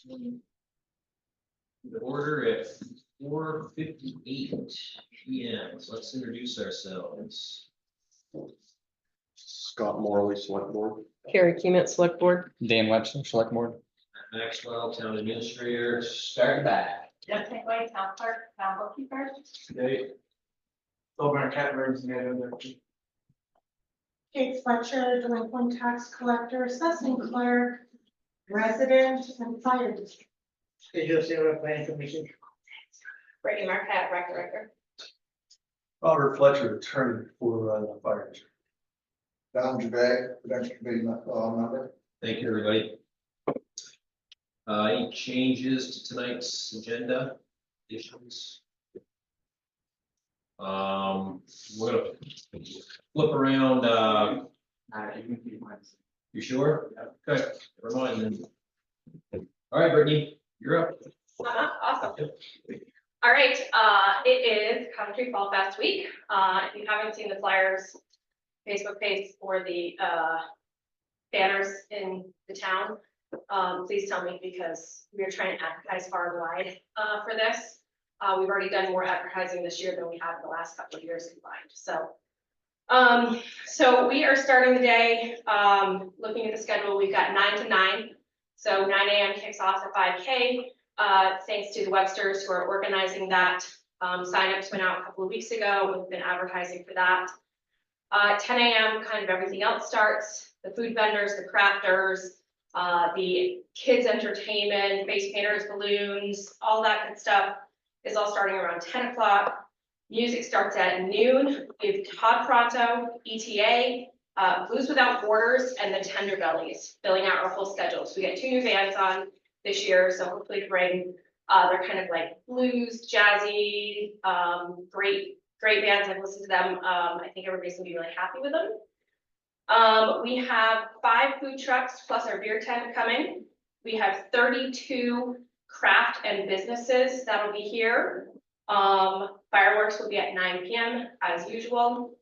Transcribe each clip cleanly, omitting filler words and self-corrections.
The order at 4:58 p.m. So let's introduce ourselves. Scott Morley, Select Board. Carrie Keeman, Select Board. Dan Webster, Select Board. Matt Maxwell, Town Administrator, start back. Jeff Takeaway, Town Clerk, Town Bookkeeper. Okay. Kate Fletcher, Delinquent Tax Collector, Assessing Clerk, Resident, and Fire District. Planning Commission. Brady Marquette, Rec Director. Robert Fletcher, attorney for the fire district. Don Javak, Production Committee member. Thank you, everybody. Any changes to tonight's agenda? Additions? We're gonna flip around, you sure? Okay, never mind then. All right, Brittany, you're up. Awesome. All right, it is Country Fall Fest week. If you haven't seen the flyers, Facebook page or the banners in the town, please tell me because we are trying to advertise far and wide for this. We've already done more advertising this year than we have in the last couple of years combined. So we are starting the day, looking at the schedule, we've got 9 to 9. So 9 a.m. kicks off the 5K. Thanks to the Websters who are organizing that. Signups went out a couple of weeks ago. We've been advertising for that. 10 a.m. kind of everything else starts. The food vendors, the crafters, the kids entertainment, face painters, balloons, all that good stuff is all starting around 10 o'clock. Music starts at noon. We have Todd Pronto, ETA, Blues Without Borders, and the Tender Bellies filling out our whole schedule. So we get 2 new bands on this year, so hopefully bring they're kind of like blues, jazzy, great bands. I've listened to them. I think everybody's gonna be really happy with them. We have 5 food trucks plus our beer tent coming. We have 32 craft and businesses that'll be here. Fireworks will be at 9 p.m. as usual.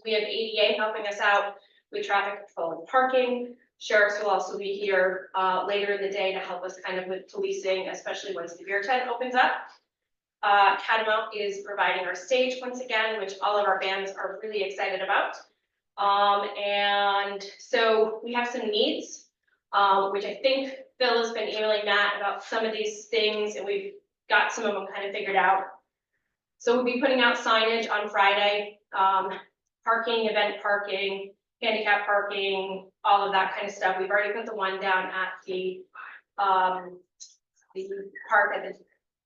We have ADA helping us out with traffic control and parking. Sheriffs will also be here later in the day to help us kind of with policing, especially once the beer tent opens up. Catamount is providing our stage once again, which all of our bands are really excited about. And so we have some needs, which I think Phil has been emailing Matt about some of these things, and we've got some of them kind of figured out. So we'll be putting out signage on Friday, parking, event parking, handicap parking, all of that kind of stuff. We've already put the one down at the park at the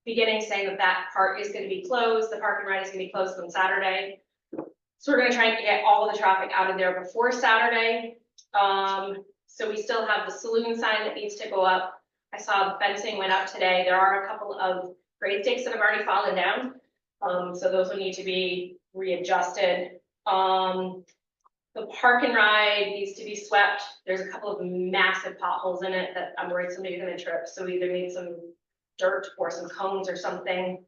beginning saying that part is going to be closed. The park and ride is going to be closed on Saturday. So we're going to try and get all the traffic out of there before Saturday. So we still have the saloon sign that needs to go up. I saw the fencing went up today. There are a couple of grade stakes that have already fallen down. So those will need to be readjusted. The park and ride needs to be swept. There's a couple of massive potholes in it that I'm worried somebody's gonna trip. So we either need some dirt or some cones or something.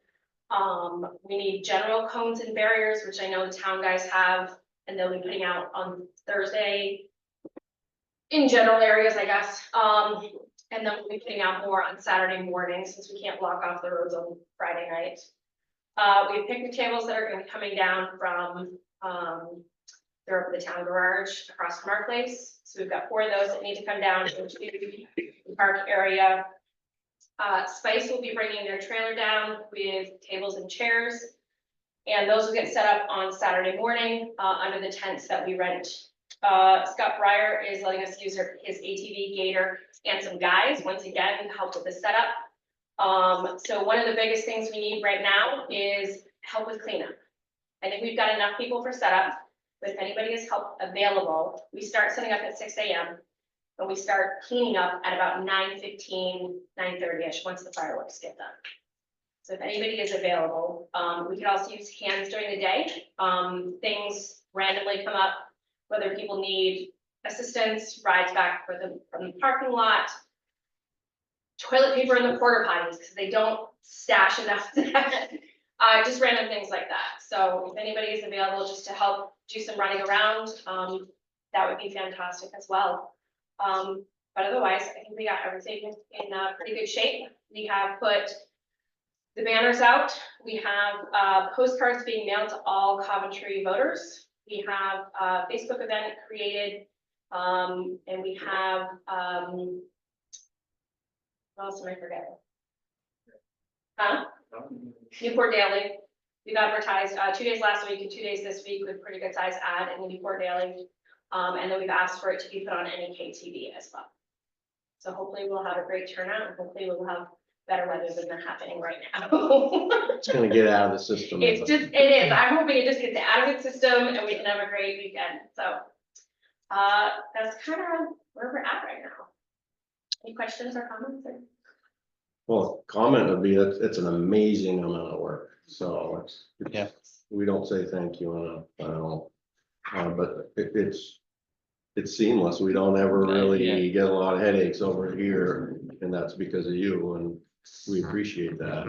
We need general cones and barriers, which I know the town guys have, and they'll be putting out on Thursday in general areas, I guess. And then we'll be putting out more on Saturday morning since we can't block off the roads on Friday night. We have picnic tables that are going to be coming down from, they're up at the town garage across from our place. So we've got 4 of those that need to come down into the park area. Spice will be bringing their trailer down with tables and chairs. And those will get set up on Saturday morning under the tents that we rent. Scott Breyer is letting us use his ATV Gator and some guys once again to help with the setup. So one of the biggest things we need right now is help with cleanup. I think we've got enough people for setup, but if anybody has help available, we start setting up at 6 a.m. and we start cleaning up at about 9:15, 9:30ish once the fireworks get done. So if anybody is available, we could also use hands during the day. Things randomly come up, whether people need assistance, rides back from the parking lot, toilet paper in the porta potties because they don't stash enough just random things like that. So if anybody is available just to help do some running around, that would be fantastic as well. But otherwise, I think we got everything in pretty good shape. We have put the banners out. We have postcards being mailed to all Coventry voters. We have a Facebook event created, and we have, what else am I forgetting? Huh? Newport Daily. We've advertised 2 days last week and 2 days this week with pretty good size ad in the Newport Daily. And then we've asked for it to be put on NEK-TV as well. So hopefully we'll have a great turnout and hopefully we'll have better weather than they're happening right now. It's gonna get out of the system. It's just, it is. I'm hoping it just gets out of its system and we can have a great weekend. So that's kind of where we're at right now. Any questions or comments? Well, comment would be that it's an amazing amount of work, so it's. Yeah. We don't say thank you enough, I don't, but it's seamless, we don't ever really get a lot of headaches over here, and that's because of you, and we appreciate that.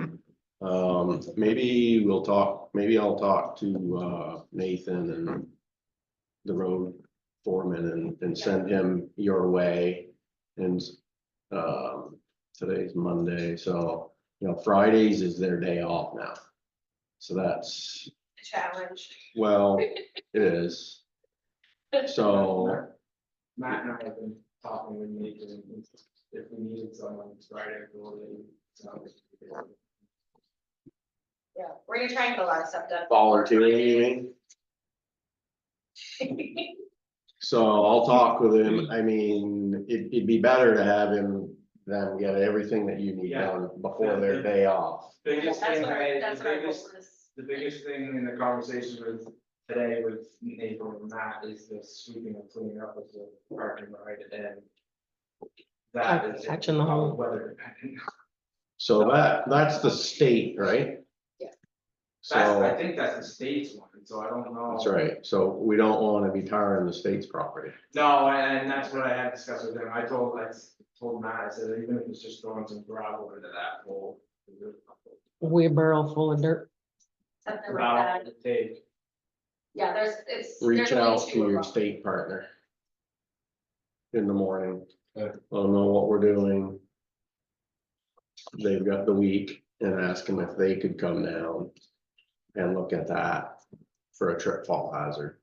Maybe I'll talk to Nathan and the road foreman and send him your way, and today's Monday, so, Fridays is their day off now. So that's, A challenge. well, it is. So, Matt and I have been talking with Nathan, if we needed someone Friday, Yeah, we're gonna try and get a lot of stuff done. volunteering, you mean? So I'll talk with him. I mean, it'd be better to have them get everything that you need done before their day off. Biggest That's thing, what our, that's the what our biggest, goal is. the biggest thing in the conversation with today with Nathan and Matt is the sweeping and cleaning up of the parking ride and. That is Catching the whole- weather dependent. So that's the state, right? I So, think that's the state's one, so I don't know. that's right. So we don't want to be tiring the state's property. No, and that's what I had discussed with him. I told Matt, I said, even if it's just throwing some gravel into that hole. Wheelbarrow full of dirt. Something like About that. all it take. Yeah, there's Reach only out two to of your them. state partner in the morning. Okay. Let them know what we're doing. They've got the week, and ask them if they could come down and look at that for a trip fall hazard.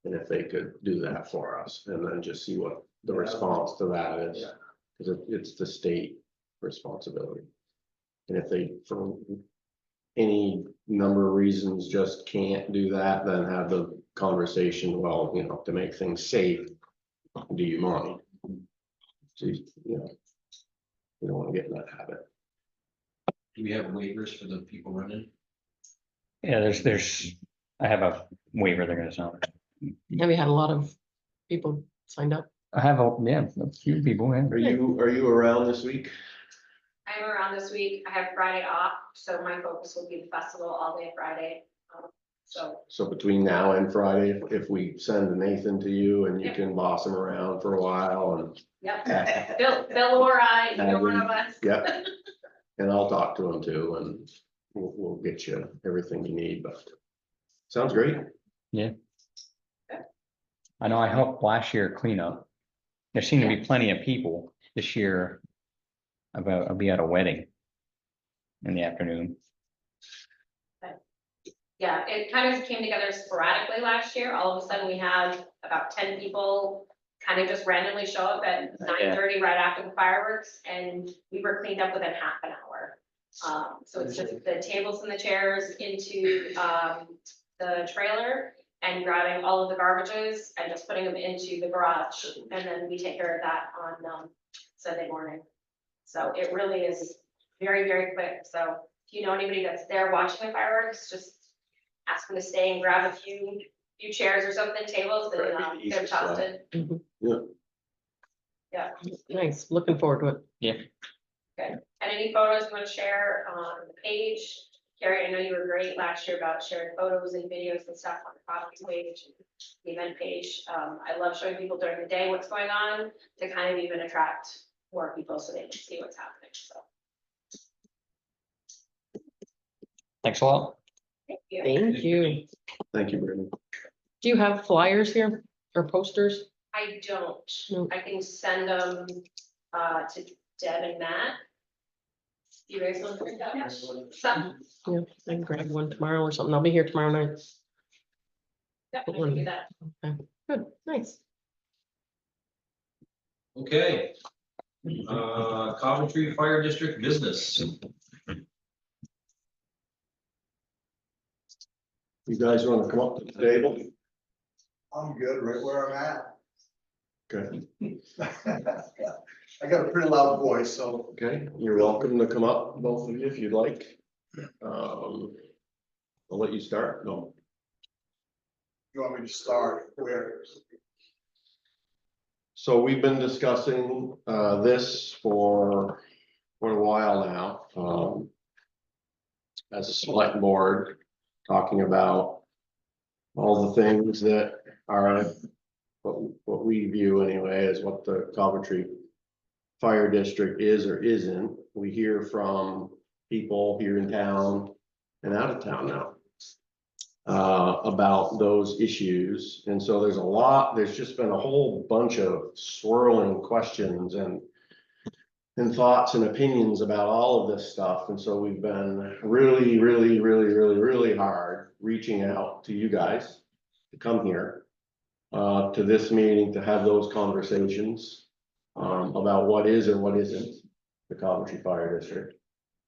And if they could do that for us, and then just see what the response to that is. Yeah. Cause it's the state responsibility. And if they, for any number of reasons, just can't do that, then have the conversation, well, to make things safe, do you mind? So, we don't wanna get in that habit. Do we have waivers for the people running? Yeah, I have a waiver they're gonna sign. Have you had a lot of people signed up? I have a few people in. Are you around this week? I'm around this week. I have Friday off, so my focus will be the festival all day Friday. So Between now and Friday, if we send Nathan to you and you Yep. can boss him around for a while and, yep, Bill or I, either one of us. yep. And I'll talk to him too, and we'll get you everything you need, but sounds great. I know I helped last year clean up. There seemed to be plenty of people this year. I'll be at a wedding in the afternoon. Yeah, it kind of came together sporadically last year. All of a sudden, we had about 10 people kind of just randomly show up at 9:30 right after the fireworks, and we were cleaned up within half an hour. So it's just the tables and the chairs into the trailer and grabbing all of the garbages and just putting them into the garage. And then we take care of that on Sunday morning. So it really is very, very quick. So if you know anybody that's there watching the fireworks, just ask them to stay and grab a few chairs or something, tables, and Right, get them easy stuff. toasted. Yeah. Yeah, Nice, looking forward to it. and any photos you want to share on the page? Carrie, I know you were great last year about sharing photos and videos and stuff on the product page, and the event page. I love showing people during the day what's going on to kind of even attract more people so they can see what's happening, so. Thanks a lot. Thank you. Thank you. Thank you, Brittany. Do you have flyers here or posters? I don't, No. I can send them to Deb and Matt. You guys want to bring that? Yes. So, Yeah, I can grab one tomorrow or something. I'll be here tomorrow night. yeah, I can do that. Good, nice. Okay. Coventry Fire District business. You guys wanna come up to the table? I'm good right where I'm Okay, at. I got a pretty loud voice, so okay, you're welcome to come up, both of you, if you'd like. I'll let you start, no. you want me to start where? So we've been discussing this for quite a while now. As a select board, talking about all the things that are what we view anyway as what the Coventry Fire District is or isn't. We hear from people here in town and out of town now about those issues. And so there's just been a whole bunch of swirling questions and thoughts and opinions about all of this stuff. And so we've been really hard reaching out to you guys to come here to this meeting, to have those conversations about what is or what isn't the Coventry Fire District,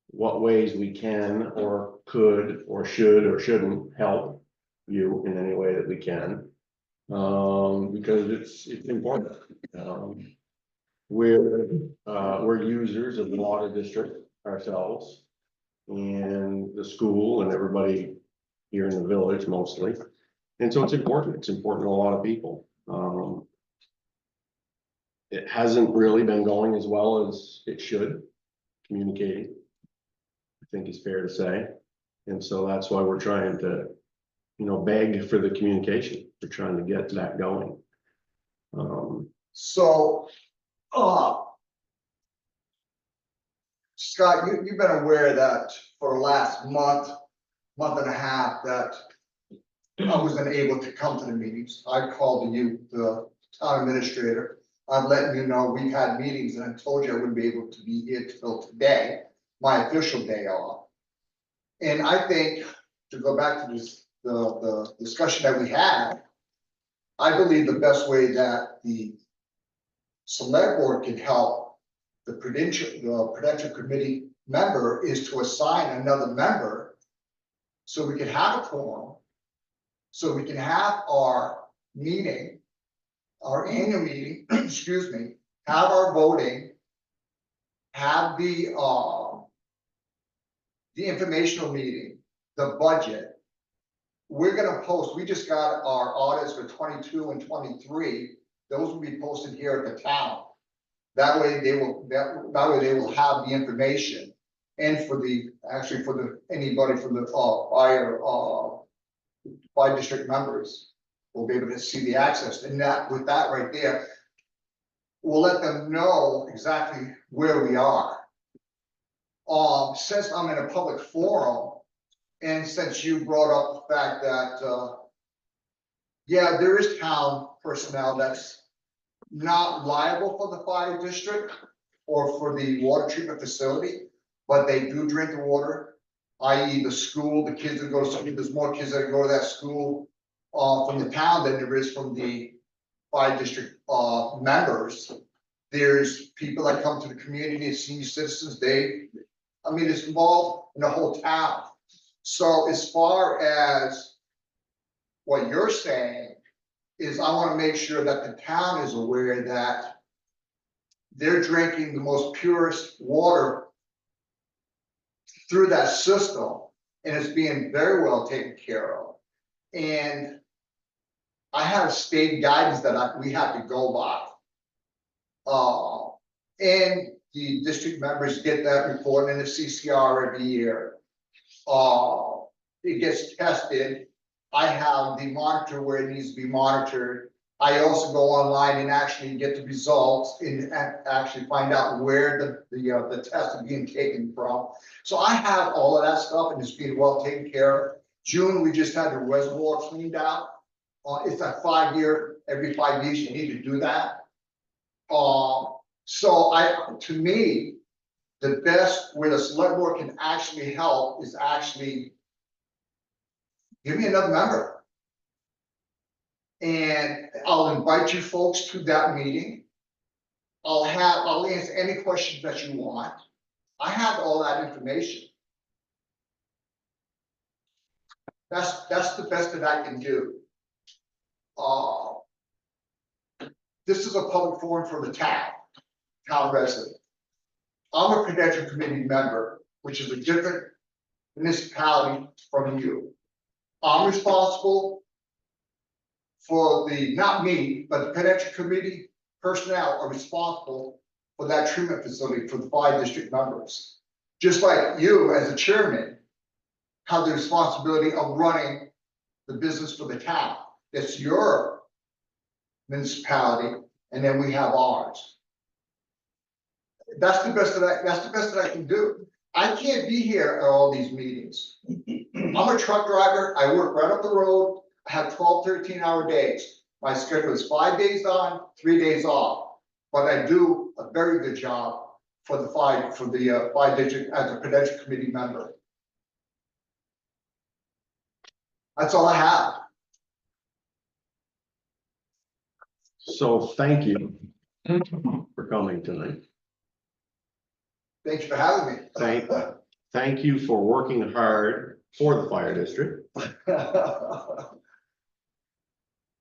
what ways we can or could or should or shouldn't help you in any way that we can, because it's important. We're users of the water district ourselves, and the school and everybody here in the village mostly. And so it's important to a lot of people. It hasn't really been going as well as it should, communicating, I think is fair to say. And so that's why we're trying to, beg for the communication. We're trying to get that going. So, Scott, you've been aware that for the last month and a half, that I wasn't able to come to the meetings. I called you, the town administrator. I'm letting you know we've had meetings, and I told you I wouldn't be able to be here till today, my official day off. And I think, to go back to this, the discussion that we had, I believe the best way that the select board can help the prudential committee member is to assign another member, so we can have a quorum, so we can have our meeting, our annual meeting, excuse me, have our voting, have the informational meeting, the budget. We're gonna post, we just got our audits for 22 and 23. Those will be posted here at the town. That way they will, that way they will have the information. And for anybody from the fire district members will be able to see the access. And with that right there, we'll let them know exactly where we are. Since I'm in a public forum, and since you brought up the fact that, yeah, there is town personnel that's not liable for the fire district or for the water treatment facility, but they do drink the water, i.e. the school, the kids that go to school. There's more kids that go to that school from the town than there is from the fire district members. There's people that come to the community, senior citizens, it's involved in the whole town. So as far as what you're saying is, I want to make sure that the town is aware that they're drinking the most purest water through that system, and it's being very well taken care of. And I have state guidance that we have to go by. And the district members get that report in the CCR every year. It gets tested. I have the monitor where it needs to be monitored. I also go online and actually get the results and actually find out where the test is being taken from. So I have all of that stuff, and it's being well taken care of. June, we just had the reservoir cleaned out. It's a 5 year, every 5 years you need to do that. So to me, the best where the select board can actually help is actually give me another member. And I'll invite you folks to that meeting. I'll answer any questions that you want. I have all that information. That's the best that I can do. This is a public forum for the town resident. I'm a credential committee member, which is a different municipality from you. I'm responsible for not me, but the credential committee personnel are responsible for that treatment facility for the 5 district members. Just like you as a chairman have the responsibility of running the business for the town. It's your municipality, and then we have ours. That's the best that I can do. I can't be here at all these meetings. I'm a truck driver. I work right up the road. I have 12, 13-hour days. My schedule is 5 days on, 3 days off. But I do a very good job for the 5 district as a credential committee member. That's all I have. So thank you for coming tonight. Thanks for having me. Thank you for working hard for the fire district.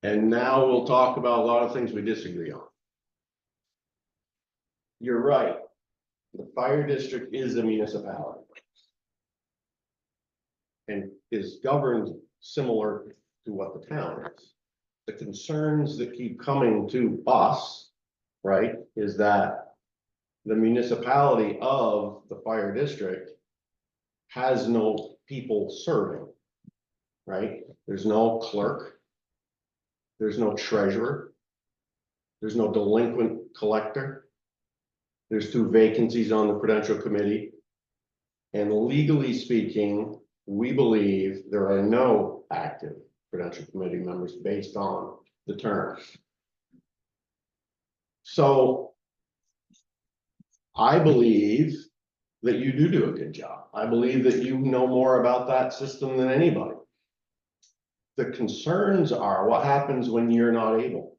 And now we'll talk about a lot of things we disagree on. You're right. The fire district is a municipality. And is governed similar to what the town is. The concerns that keep coming to us, right, is that the municipality of the fire district has no people serving, right? There's no clerk. There's no treasurer. There's no delinquent collector. There's 2 vacancies on the credential committee. And legally speaking, we believe there are no active credential committee members based on the terms. So I believe that you do a good job. I believe that you know more about that system than anybody. The concerns are what happens when you're not able?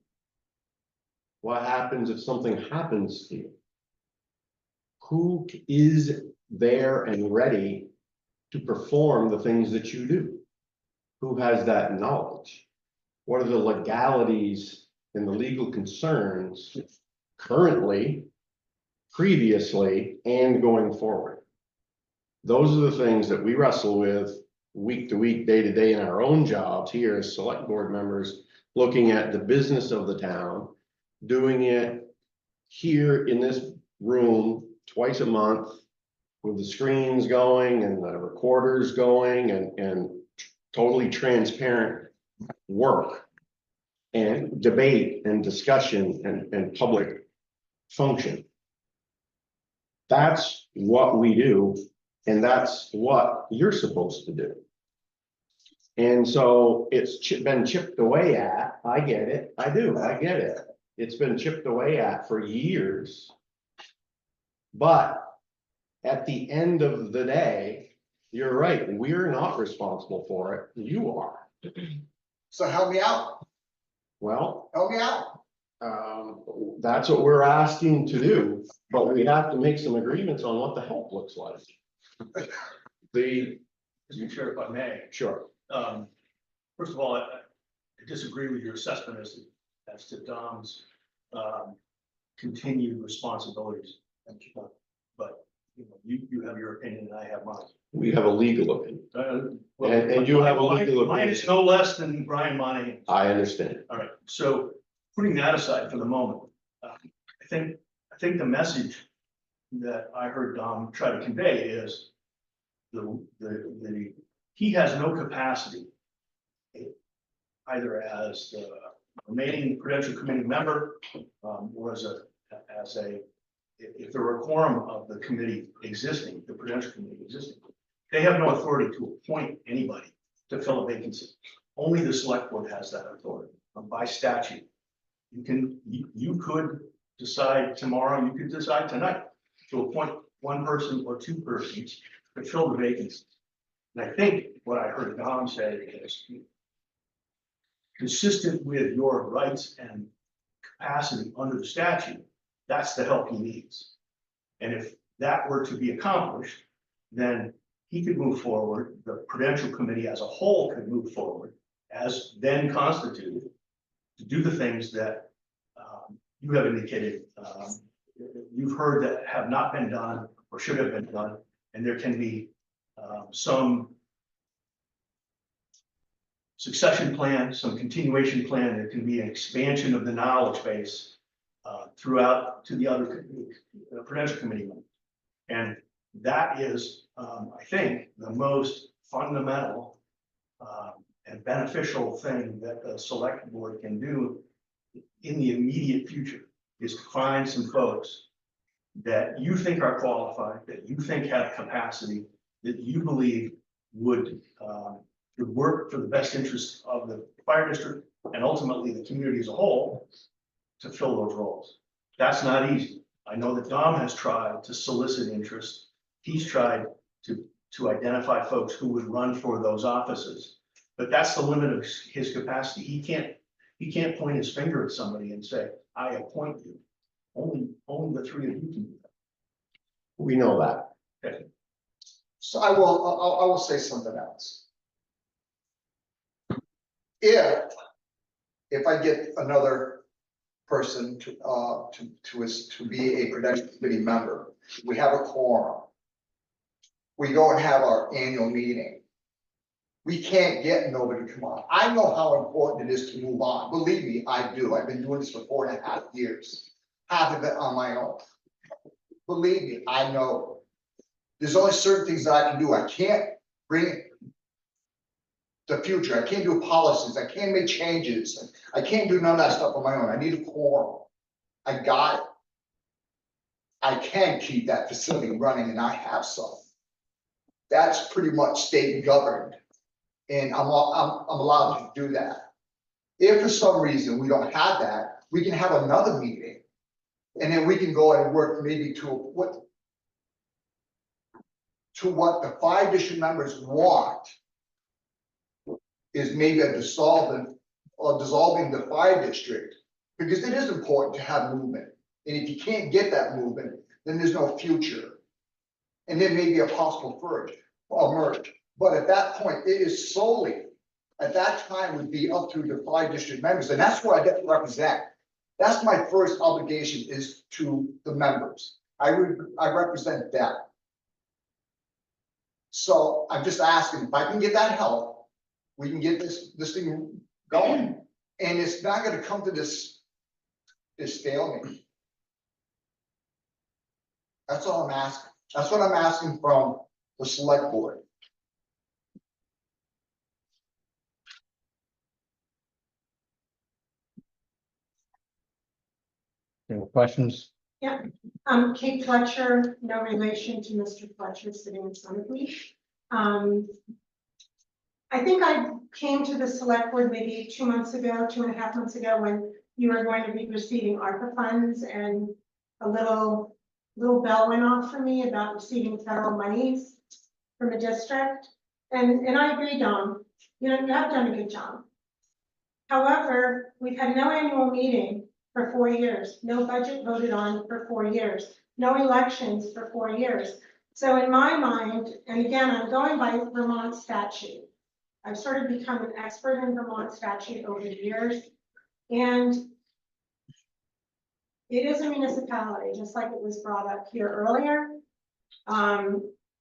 What happens if something happens to you? Who is there and ready to perform the things that you do? Who has that knowledge? What are the legalities and the legal concerns currently, previously, and going forward? Those are the things that we wrestle with week to week, day to day in our own jobs here as select board members, looking at the business of the town, doing it here in this room twice a month with the screens going and the recorders going and totally transparent work and debate and discussion and public function. That's what we do, and that's what you're supposed to do. And so it's been chipped away at. I get it. I do. I get it. It's been chipped away at for years. But at the end of the day, you're right. We're not responsible for it. You are. So help me out. Well, Help me out. that's what we're asking to do, but we have to make some agreements on what the help looks like. Mr. Chair, if I may, Sure. first of all, I disagree with your assessment as to Dom's continued responsibilities. But you have your opinion and I have mine. We have a legal opinion. And you have a legal Mine is no less than Brian Monahan's. I understand. All right, so putting that aside for the moment, I think the message that I heard Dom try to convey is he has no capacity either as the remaining credential committee member or if there were a quorum of the committee existing, the credential committee existing, they have no authority to appoint anybody to fill a vacancy. Only the select board has that authority by statute. You could decide tomorrow, you could decide tonight to appoint one person or two persons to fill the vacancies. And I think what I heard Don say is consistent with your rights and capacity under the statute, that's the help he needs. And if that were to be accomplished, then he could move forward, the Prudential Committee as a whole could move forward as then constituted to do the things that you have indicated, you've heard that have not been done or should have been done, and there can be some succession plan, some continuation plan, there can be an expansion of the knowledge base throughout to the other Prudential Committee members. And that is, I think, the most fundamental and beneficial thing that the select board can do in the immediate future, is to find some folks that you think are qualified, that you think have capacity, that you believe would work for the best interest of the fire district and ultimately the community as a whole to fill those roles. That's not easy. I know that Dom has tried to solicit interest. He's tried to identify folks who would run for those offices, but that's the limit of his capacity. He can't point his finger at somebody and say, I appoint you. Only the three of you can do that. We know that. Okay. So I will say something else. If I get another person to be a Prudential Committee member, we have a quorum. We go and have our annual meeting. We can't get nobody to come on. I know how important it is to move on. Believe me, I do. I've been doing this for 4.5 years. Half of it on my own. Believe me, I know. There's only certain things that I can do. I can't bring the future. I can't do policies. I can't make changes. I can't do none of that stuff on my own. I need a quorum. I got it. I can keep that facility running, and I have some. That's pretty much state governed, and I'm allowed to do that. If for some reason we don't have that, we can have another meeting, and then we can go and work maybe to what the 5 district members want. Is maybe a dissolving the 5 district, because it is important to have movement. And if you can't get that movement, then there's no future. And then maybe a possible merge. But at that point, it is solely, at that time would be up to the 5 district members, and that's what I get to represent. That's my first obligation, is to the members. I represent them. So I'm just asking if I can get that help. We can get this thing going, and it's not gonna come to this stalemate. That's all I'm asking. That's what I'm asking from the select board. Any questions? Kate Fletcher, no relation to Mr. Fletcher sitting in front of me. I think I came to the select board maybe 2 months ago, 2.5 months ago, when you were going to be receiving ARPA funds, and a little bell went off for me about receiving federal monies from a district. And I agree, Dom, you have done a good job. However, we've had no annual meeting for 4 years, no budget voted on for 4 years, no elections for 4 years. So in my mind, and again, I'm going by Vermont statute. I've sort of become an expert in Vermont statute over the years. And it is a municipality, just like it was brought up here earlier.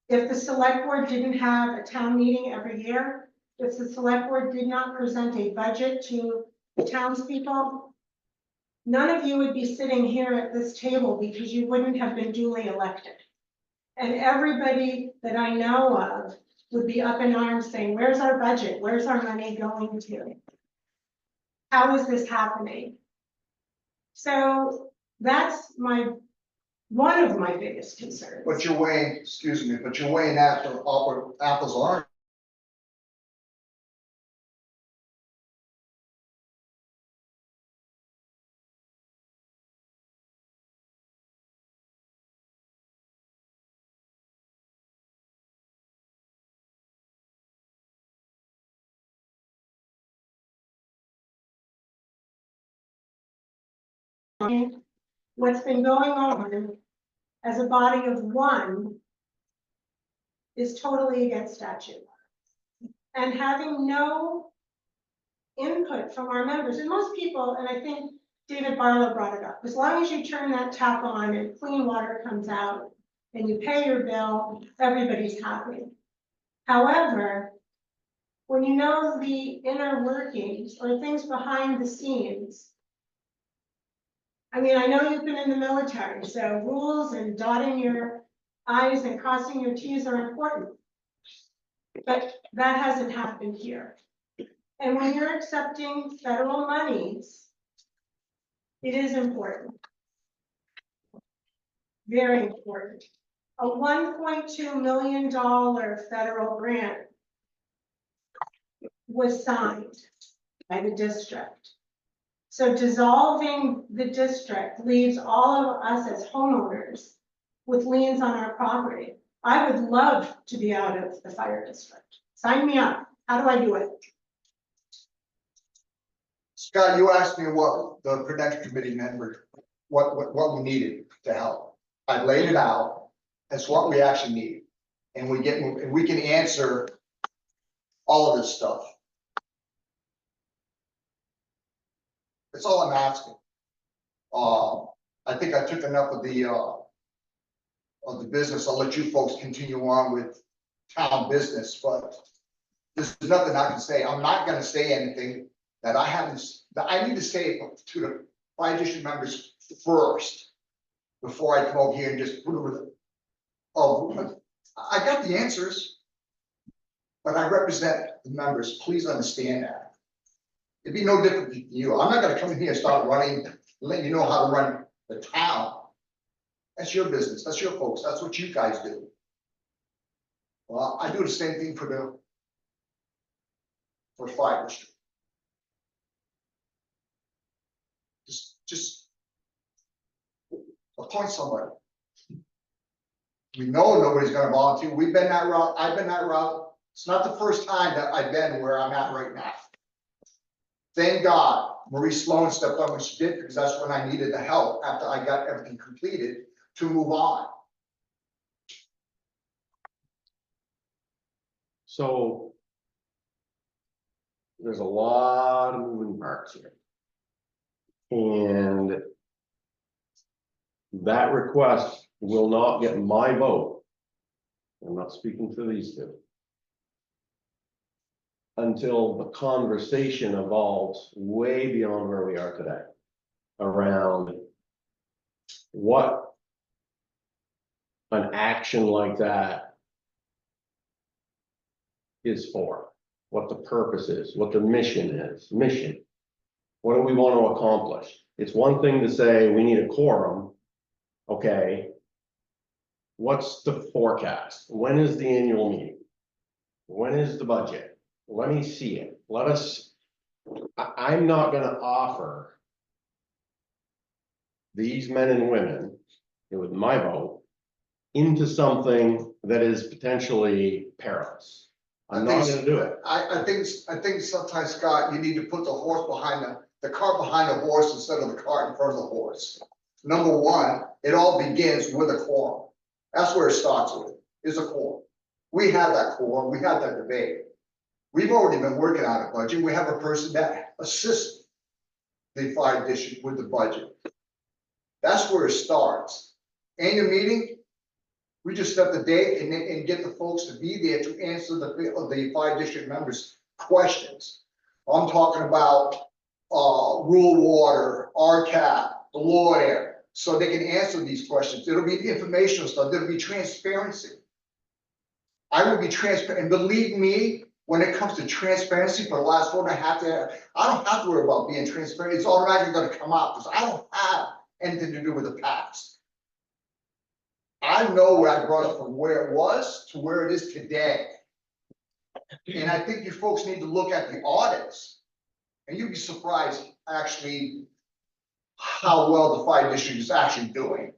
If the select board didn't have a town meeting every year, if the select board did not present a budget to the townspeople, none of you would be sitting here at this table because you wouldn't have been duly elected. And everybody that I know of would be up in arms saying, where's our budget? Where's our money going to? How is this happening? So that's one of my biggest concerns. But you're weighing, excuse me, but you're weighing apples oranges. what's been going on as a body of one is totally against statute. And having no input from our members, and most people, and I think David Barlow brought it up, as long as you turn that tap on and clean water comes out and you pay your bill, everybody's happy. However, when you know the inner workings or things behind the scenes, I mean, I know you've been in the military, so rules and dotting your i's and crossing your t's are important. But that hasn't happened here. And when you're accepting federal monies, it is important. Very important. A $1.2 million federal grant was signed by the district. So dissolving the district leaves all of us as homeowners with liens on our property. I would love to be out of the fire district. Sign me up. How do I do it? Scott, you asked me what the Prudential Committee member, what we needed to help. I laid it out as what we actually need. And we can answer all of this stuff. That's all I'm asking. I think I took enough of the business. I'll let you folks continue on with town business, but there's nothing I can say. I'm not gonna say anything that I haven't, that I need to say to the fire district members first, before I come over here and just put it with it. Oh, I got the answers, but I represent the members. Please understand that. It'd be no different than you. I'm not gonna come in here and start running, letting you know how to run the town. That's your business. That's your folks. That's what you guys do. Well, I do the same thing for fire district. Just appoint somebody. We know nobody's gonna volunteer. We've been that route. I've been that route. It's not the first time that I've been where I'm at right now. Thank God Marie Sloan stepped up when she did, because that's when I needed the help after I got everything completed to move on. So there's a lot of moving parts here. And that request will not get my vote. I'm not speaking for these two. Until the conversation evolves way beyond where we are today. Around what an action like that is for, what the purpose is, what the mission is, What do we want to accomplish? It's one thing to say we need a quorum. Okay. What's the forecast? When is the annual meeting? When is the budget? Let me see it. I'm not gonna offer these men and women, with my vote, into something that is potentially perilous. I'm not gonna do it. I think sometimes, Scott, you need to put the horse behind the cart behind the horse instead of the cart in front of the horse. Number one, it all begins with a quorum. That's where it starts with, is a quorum. We have that quorum, we have that debate. We've already been working on a budget. We have a person that assists the fire district with the budget. That's where it starts. Annual meeting, we just set the date and get the folks to be there to answer the fire district members' questions. I'm talking about rural water, RCAP, the lawyer, so they can answer these questions. It'll be informational stuff. There'll be transparency. I will be transparent, and believe me, when it comes to transparency for the last 4.5 years, I don't have to worry about being transparent. It's automatically going to come out because I don't have anything to do with the past. I know where I brought it from where it was to where it is today. And I think you folks need to look at the audits, and you'd be surprised actually how well the fire district is actually doing.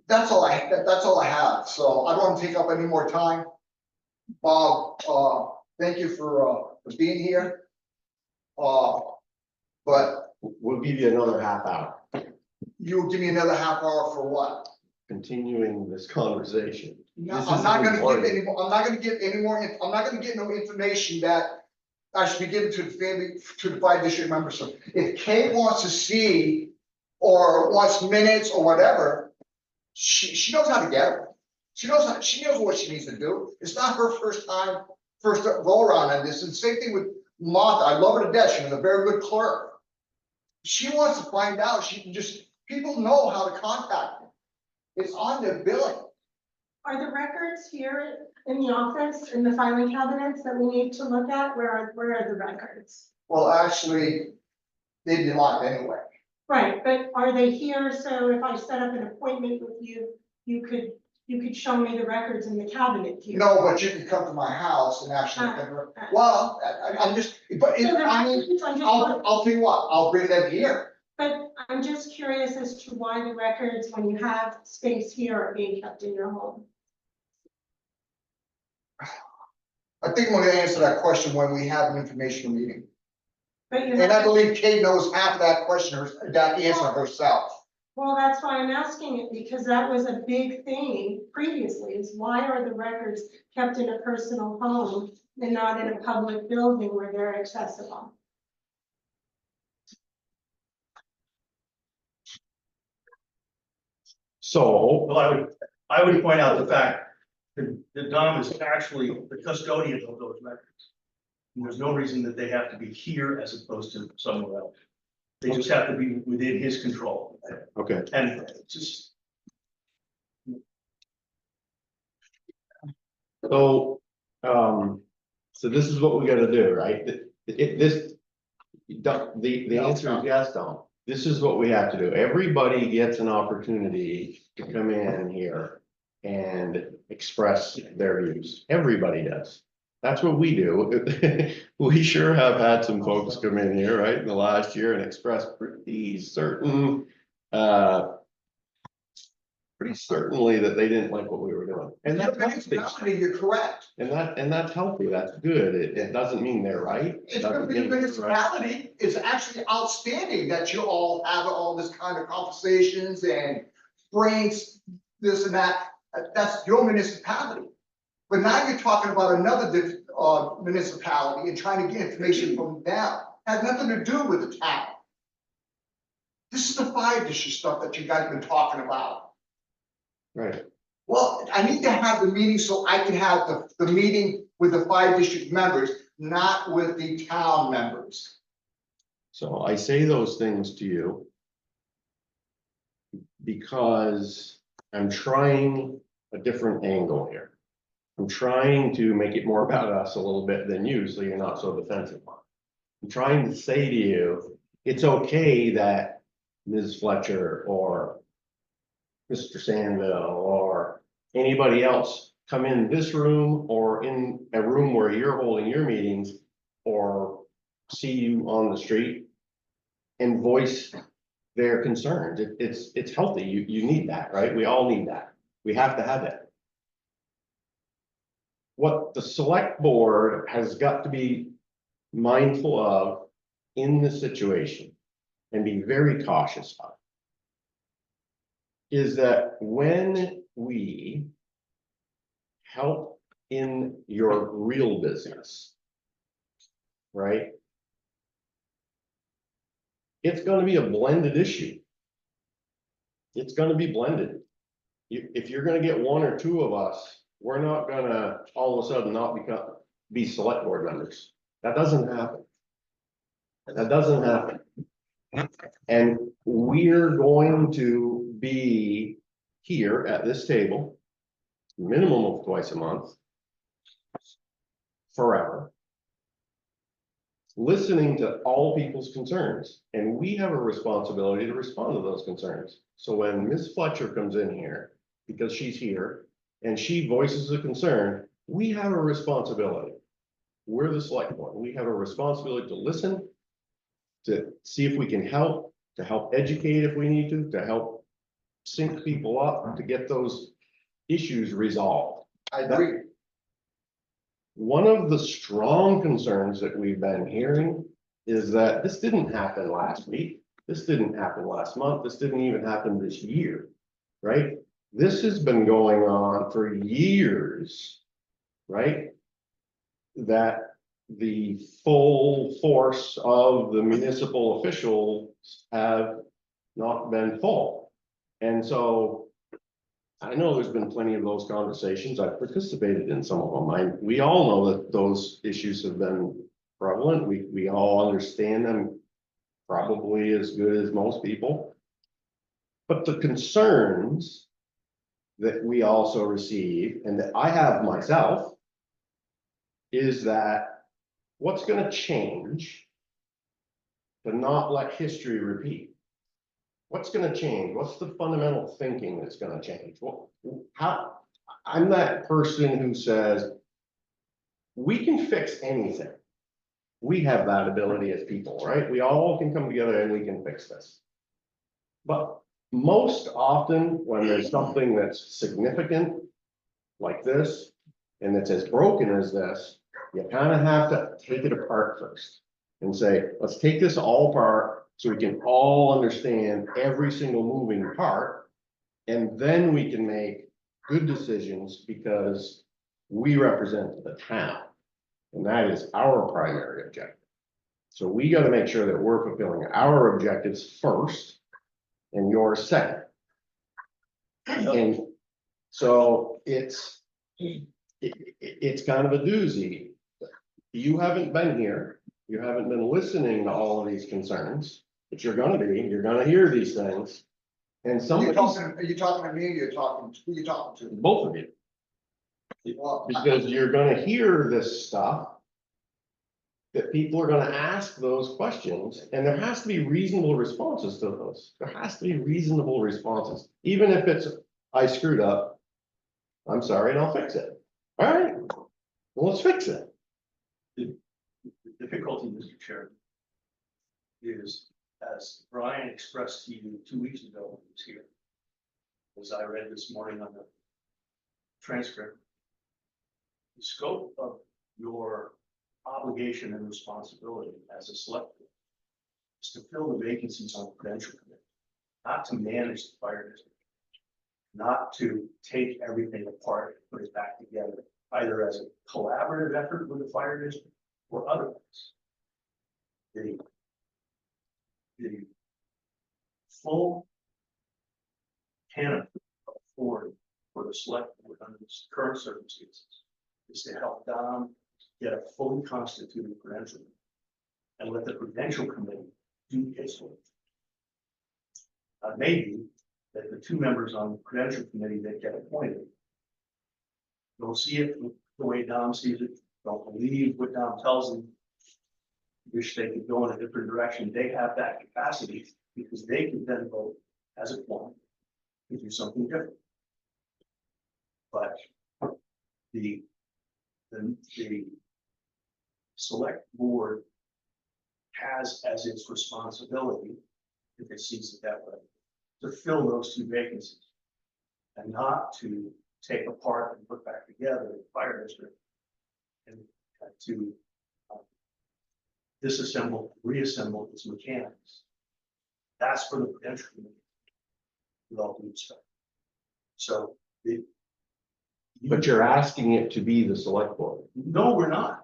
That's all I have. So I don't want to take up any more time. Bob, thank you for being here. But We'll give you another half hour, You'll give me another half hour for what? continuing this conversation. No, This I'm is not gonna give important. any more, I'm not gonna give any more, I'm not gonna get no information that I should be given to the family, to the 5 district members. So if Kate wants to see or wants minutes or whatever, she knows how to get it. She knows what she needs to do. It's not her first go around on this. And same thing with Martha. I love her to death. She was a very good clerk. She wants to find out. She can just, people know how to contact me. It's on their billing. Are the records here in the office, in the filing cabinets that we need to look at? Where are the records? Well, actually, they'd be locked anyway. Right, but are they here? So if I set up an appointment with you, you could show me the records in the cabinet here. No, but you can come to my house and actually, well, I'm just, but So the I mean, records, I'll tell you what, I'll bring them here. but I'm just curious as to why the records, when you have space here, are being kept in your home. I think I'm gonna answer that question when we have an informational meeting. But you And I have, believe Kate knows half of that question, that answer herself. well, that's why I'm asking it, because that was a big thing previously, is why are the records kept in a personal home and not in a public building where they're accessible? So, Well, I would point out the fact that Dom is actually the custodian of those records. And there's no reason that they have to be here as opposed to somewhere else. They just have to be within his control. okay, And just, so, so this is what we gotta do, right? The answer is yes, Don. This is what we have to do. Everybody gets an opportunity to come in here and express their views. Everybody does. That's what we do. We sure have had some folks come in here, right, in the last year and express pretty certainly that they didn't like what we were doing. And that's healthy. You're correct. And that's healthy. That's good. It doesn't mean they're right. It It's doesn't gonna be a mean they're right. municipality. It's actually outstanding that you all have all this kind of conversations and brings this and that. That's your municipality. But now you're talking about another municipality and trying to get information from them. Has nothing to do with the town. This is the 5 district stuff that you guys have been talking about. Right. Well, I need to have the meeting so I can have the meeting with the 5 district members, not with the town members. So I say those things to you because I'm trying a different angle here. I'm trying to make it more about us a little bit than you, so you're not so defensive. I'm trying to say to you, it's okay that Ms. Fletcher or Mr. Sandville or anybody else come in this room or in a room where you're holding your meetings or see you on the street and voice their concerns. It's healthy. You need that, right? We all need that. We have to have that. What the select board has got to be mindful of in this situation and be very cautious of is that when we help in your real business, right? It's going to be a blended issue. It's going to be blended. If you're going to get 1 or 2 of us, we're not going to all of a sudden not be select board members. That doesn't happen. That doesn't happen. And we're going to be here at this table, minimum of twice a month, forever, listening to all people's concerns. And we have a responsibility to respond to those concerns. So when Ms. Fletcher comes in here, because she's here, and she voices a concern, we have a responsibility. We're the select board. We have a responsibility to listen, to see if we can help, to help educate if we need to help sync people up, to get those issues resolved. I agree. One of the strong concerns that we've been hearing is that this didn't happen last week. This didn't happen last month. This didn't even happen this year, right? This has been going on for years, right? That the full force of the municipal officials have not been full. And so I know there's been plenty of those conversations. I've participated in some of them. We all know that those issues have been prevalent. We all understand them probably as good as most people. But the concerns that we also receive and that I have myself is that what's going to change to not let history repeat? What's going to change? What's the fundamental thinking that's going to change? Well, I'm that person who says we can fix anything. We have that ability as people, right? We all can come together and we can fix this. But most often when there's something that's significant like this, and it's as broken as this, you kind of have to take it apart first and say, let's take this all apart so we can all understand every single moving part. And then we can make good decisions because we represent the town. And that is our primary objective. So we got to make sure that we're fulfilling our objectives first and yours second. And so it's kind of a doozy. You haven't been here. You haven't been listening to all of these concerns, but you're gonna hear these things. And Are you somebody, talking to me, or you're talking, who you talking to? both of you, Well, because you're gonna hear this stuff. That people are gonna ask those questions, and there has to be reasonable responses to those. There has to be reasonable responses, even if it's, I screwed up. I'm sorry, and I'll fix it. All right, well, let's fix it. The difficulty, Mr. Chair, is, as Brian expressed to you 2 weeks ago when he was here, as I read this morning on the transcript, the scope of your obligation and responsibility as a select board is to fill the vacancies on the Prudential Committee, not to manage the fire district, not to take everything apart and put it back together, either as a collaborative effort with the fire district or otherwise. The full canopy of authority for the select board under the current circumstances is to help Dom get a fully constituted Prudential and let the Prudential Committee do its work. Maybe that the two members on the Prudential Committee that get appointed don't see it the way Dom sees it, don't believe what Dom tells them, wish they could go in a different direction. They have that capacity because they can then vote as a quorum to do something different. But the select board has as its responsibility, if it sees it that way, to fill those two vacancies and not to take apart and put back together the fire district and to disassemble, reassemble its mechanics. That's for the Prudential Committee, with all due respect. So But you're asking it to be the select board. no, we're not.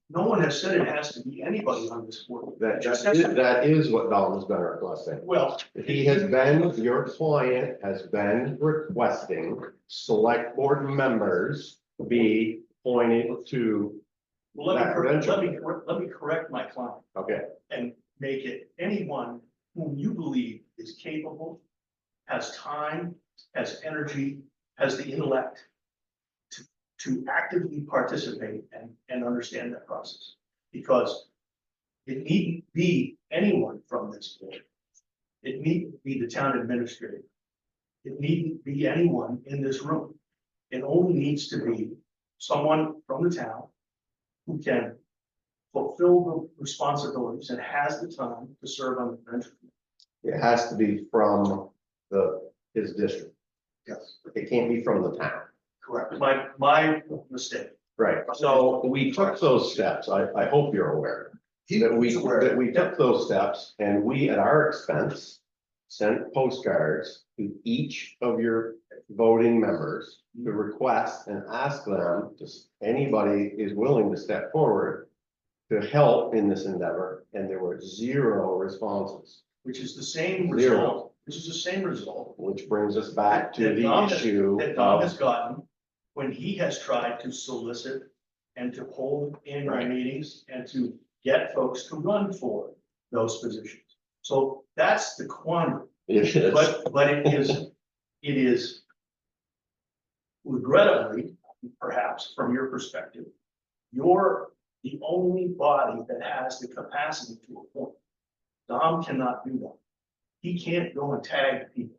No one has said it has to be anybody on this board. That is what Don has been requesting. Well, Your client has been requesting select board members be appointed to, let me correct my client okay, and make it anyone whom you believe is capable, has time, has energy, has the intellect to actively participate and understand that process. Because it needn't be anyone from this board. It needn't be the town administrator. It needn't be anyone in this room. It only needs to be someone from the town who can fulfill the responsibilities and has the time to serve on the Prudential Committee. it has to be from his district. yes, It can't be from the town. correct. My mistake. Right, so we took those steps, I hope you're aware. He that was aware. that we took those steps and we, at our expense, sent postcards to each of your voting members to request and ask them, just anybody is willing to step forward to help in this endeavor, and there were 0 responses, Which is the same 0. result, which is the same result Which brings us back to that the Tom has- issue that Tom has of, gotten when he has tried to solicit and to hold annual Right. meetings and to get folks to run for those positions. So that's the quandary. it is, But it is regrettably, perhaps from your perspective, you're the only body that has the capacity to appoint. Dom cannot do that. He can't go and tag people.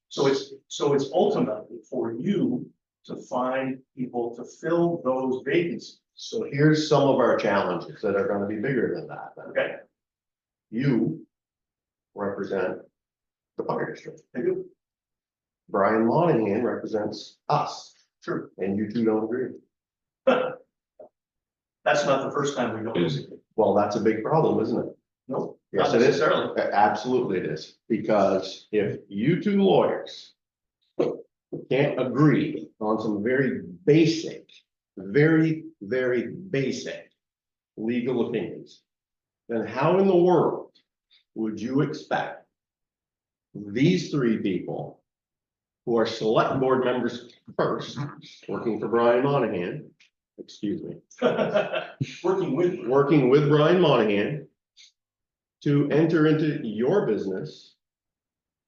So it's ultimately for you to find people to fill those vacancies, so here's some of our challenges that are gonna be bigger than that, then. okay? You represent the fire district. I do, Brian Monahan represents us, sure. and you two don't agree. That's not the first time we don't disagree. Well, that's a big problem, isn't it? No, Yes, not it is. necessarily. Absolutely it is, because if you two lawyers can't agree on some very basic, very, very basic legal opinions, then how in the world would you expect these 3 people who are select board members first, working for Brian Monahan, excuse me, Working with Brian Monahan to enter into your business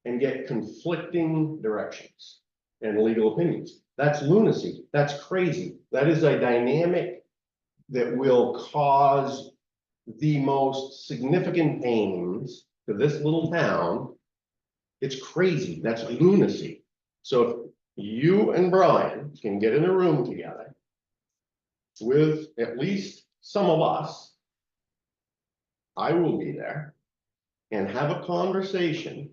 and get conflicting directions and legal opinions? That's lunacy. That's crazy. That is a dynamic that will cause the most significant pains to this little town. It's crazy. That's lunacy. So if you and Brian can get in a room together with at least some of us, I will be there, and have a conversation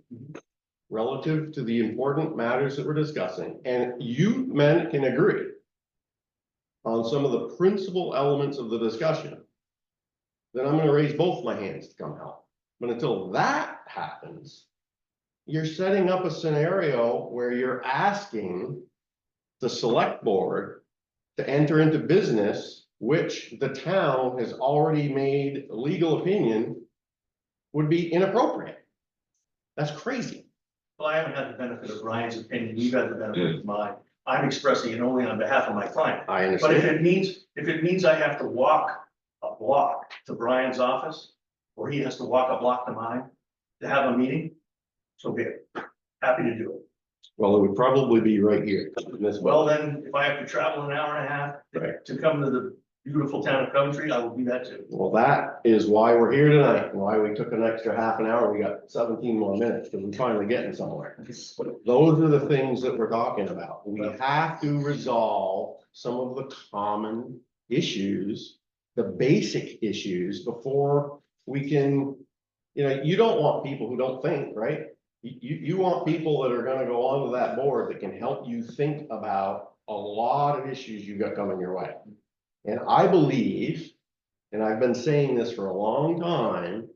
relative to the important matters that we're discussing, and you men can agree on some of the principal elements of the discussion, then I'm gonna raise both my hands to come help. But until that happens, you're setting up a scenario where you're asking the select board to enter into business, which the town has already made a legal opinion would be inappropriate. That's crazy. Well, I haven't had the benefit of Brian's opinion, you've had the benefit of mine. I'm expressing it only on behalf of my client. I But if understand. it means I have to walk a block to Brian's office, or he has to walk a block to mine to have a meeting, so be it. Happy to do it. Well, it would probably be right here in this. Well, then, if I have to travel an hour and a half Right. to come to the beautiful town of Coventry, I will do that too. Well, that is why we're here tonight, and why we took an extra half an hour. We got 17 more minutes, because we're finally getting somewhere. Those are the things that we're talking about. We have to resolve some of the common issues, the basic issues, before we can, you don't want people who don't think, right? You want people that are gonna go onto that board that can help you think about a lot of issues you got coming your way. And I believe, and I've been saying this for a long time,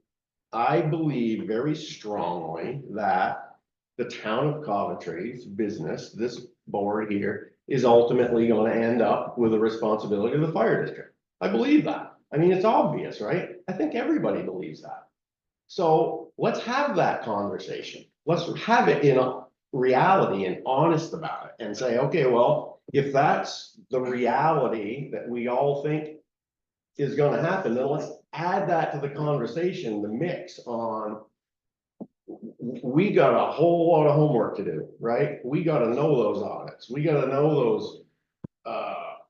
I believe very strongly that the town of Coventry's business, this board here, is ultimately going to end up with the responsibility of the fire district. I believe that. I mean, it's obvious, right? I think everybody believes that. So let's have that conversation. Let's have it in a reality and honest about it and say, okay, well, if that's the reality that we all think is gonna happen, then let's add that to the conversation, the mix on. We got a whole lot of homework to do, right? We gotta know those audits. We gotta know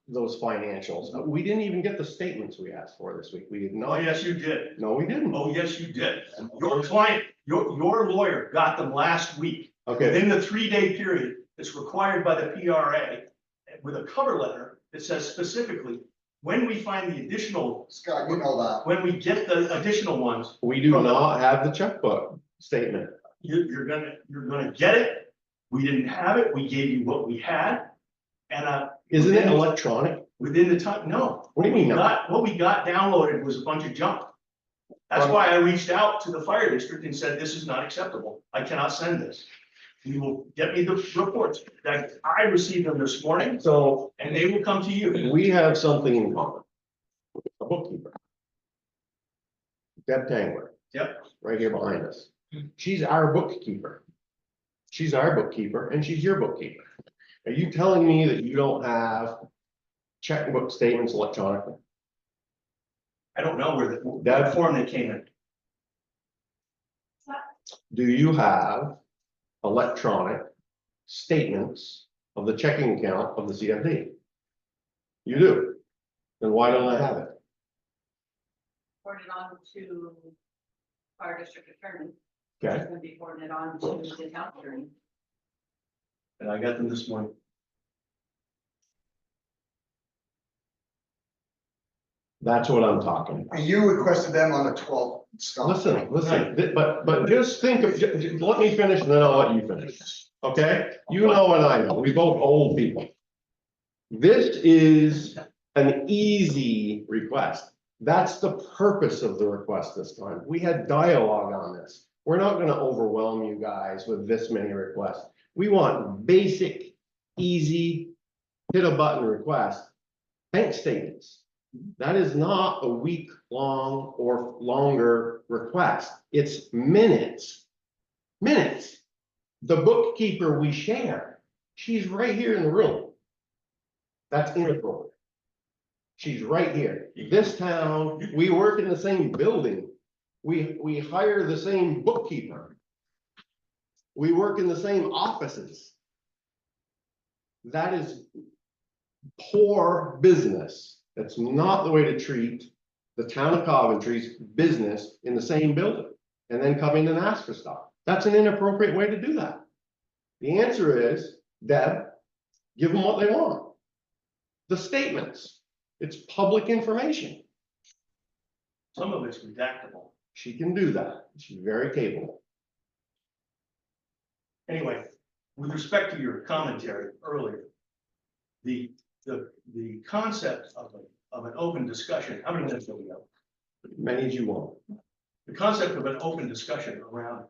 those financials. We didn't even get the statements we asked for this week. We did Oh, not. yes, you did. No, we didn't. Oh, yes, you did. Your client, your lawyer got them last week. Okay, Within the 3-day period that's required by the PRA, with a cover letter that says specifically, when we find the additional, Scott, you know that. when we get the additional ones, we do not have the checkbook statement. you're gonna get it. We didn't have it. We gave you what we had. And, Isn't it electronic? within the time, no. What do you mean? What we got downloaded was a bunch of junk. That's why I reached out to the fire district and said, this is not acceptable. I cannot send this. You will get me the reports. That I received them this morning, So and they will come to you. we have something in common. A bookkeeper. Deb Tangler. Yep. Right here behind us. She's our bookkeeper. She's our bookkeeper and she's your bookkeeper. Are you telling me that you don't have checkbook statements electronically? I don't know where that That- form they came in. Do you have electronic statements of the checking account of the CFD? You do. Then why don't I have it? Forwarded on to fire district attorney. Okay. It's gonna be forwarded on to the town attorney. And I got them this morning. That's what I'm talking about. And you requested them on the 12th. Scott. Listen, but just think of, let me finish and then I'll let you finish, okay? You know and I know, we both old people. This is an easy request. That's the purpose of the request this time. We had dialogue on this. We're not gonna overwhelm you guys with this many requests. We want basic, easy, hit a button request, bank statements. That is not a week-long or longer request. It's minutes. Minutes. The bookkeeper we share, she's right here in the room. That's inappropriate. She's right here. This town, we work in the same building. We hire the same bookkeeper. We work in the same offices. That is poor business. That's not the way to treat the town of Coventry's business in the same building and then come in and ask for stuff. That's an inappropriate way to do that. The answer is, Deb, give them what they want. The statements, it's public information. Some of it's redactable. She can do that. She's very capable. Anyway, with respect to your commentary earlier, the concept of an open discussion, how many minutes do we have? Many as you want. The concept of an open discussion around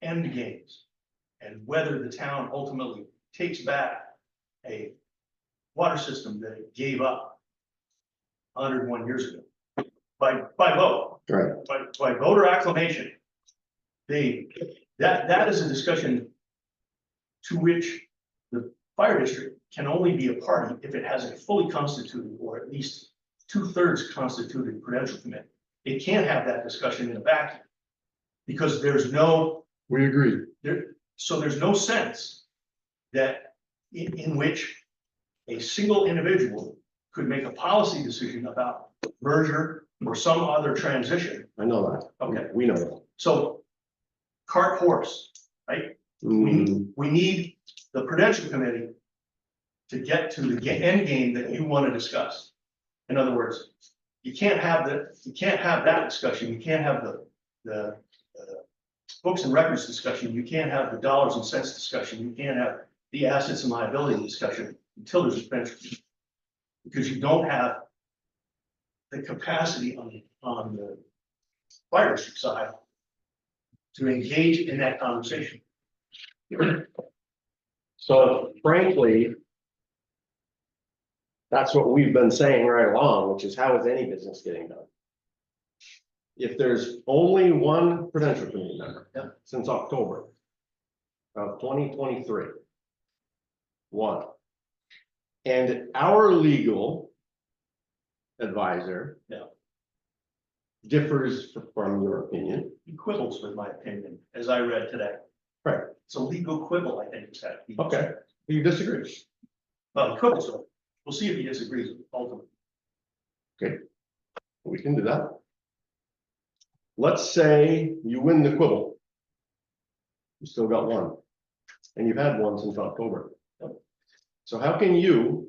end games and whether the town ultimately takes back a water system that it gave up 101 years ago by vote, Right. by voter acclamation. That is a discussion to which the fire district can only be a party if it has a fully constituted or at least 2/3 constituted prudential committee. It can't have that discussion in a vacuum because there's no, We agree. so there's no sense that in which a single individual could make a policy decision about merger or some other transition. I know that. Okay. We know that. So cart horse, right? We need the prudential committee to get to the end game that you want to discuss. In other words, you can't have that discussion. You can't have the books and records discussion. You can't have the dollars and cents discussion. You can't have the assets and liability discussion until there's a prudential committee. Because you don't have the capacity on the fire district side to engage in that conversation. So frankly, that's what we've been saying right along, which is how is any business getting done? If there's only one prudential committee member since October of 2023. One. And our legal advisor differs from your opinion. He quibbles with my opinion, as I read today. Right. It's a legal quibble, I think it's that. Okay, you disagree. Well, he quibbles with it. We'll see if he disagrees with it ultimately. Okay, we can do that. Let's say you win the quibble. You still got one, and you've had one since October. So how can you,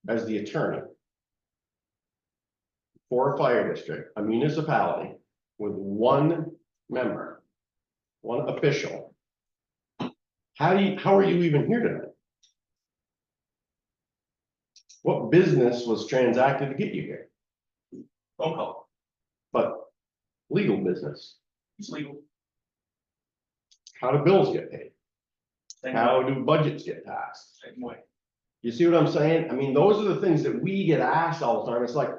as the attorney for a fire district, a municipality with one member, one official, how are you even here tonight? What business was transacted to get you here? Phone call. But legal business. It's legal. How do bills get paid? Same How do budgets get passed? same way. You see what I'm saying? I mean, those are the things that we get asked all the time. It's like,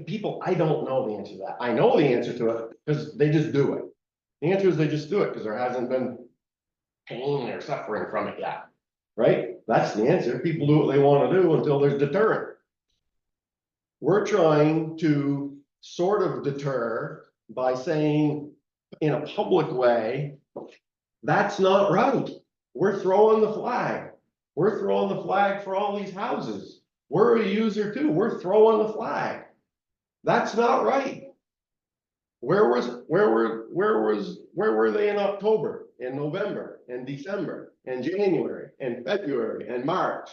people, I don't know the answer to that. I know the answer to it because they just do it. The answer is they just do it because there hasn't been pain or suffering from it yet, right? That's the answer. People do what they want to do until there's deterrent. We're trying to sort of deter by saying in a public way, that's not right. We're throwing the flag. We're throwing the flag for all these houses. We're a user too. We're throwing the flag. That's not right. Where were they in October, in November, in December, in January, in February, and March?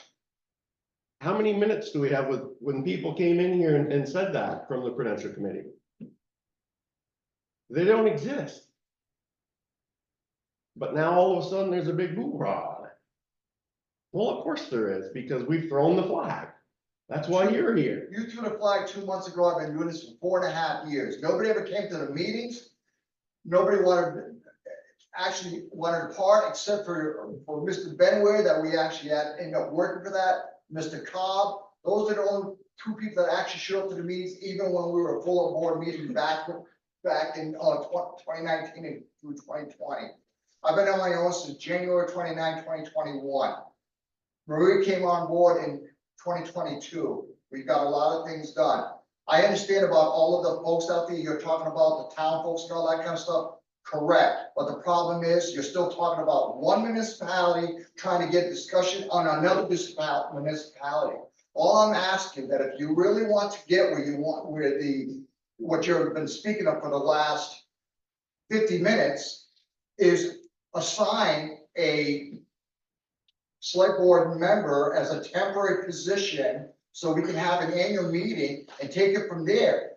How many minutes do we have with, when people came in here and said that from the Prudential Committee? They don't exist. But now all of a sudden there's a big hoorah on it. Well, of course there is, because we've thrown the flag. That's why you're here. You threw the flag 2 months ago. I've been doing this for 4.5 years. Nobody ever came to the meetings. Nobody actually wanted to part except for Mr. Benware that we actually had ended up working for that, Mr. Cobb. Those are the only 2 people that actually showed up to the meetings, even when we were full of board meetings back in 2019 and through 2020. I've been on my own since January 29, 2021. Marie came on board in 2022. We've got a lot of things done. I understand about all of the folks out there, you're talking about the town folks and all that kind of stuff. Correct, but the problem is you're still talking about one municipality trying to get discussion on another municipality. All I'm asking that if you really want to get where you want, what you've been speaking of for the last 50 minutes is assign a select board member as a temporary position so we can have an annual meeting and take it from there.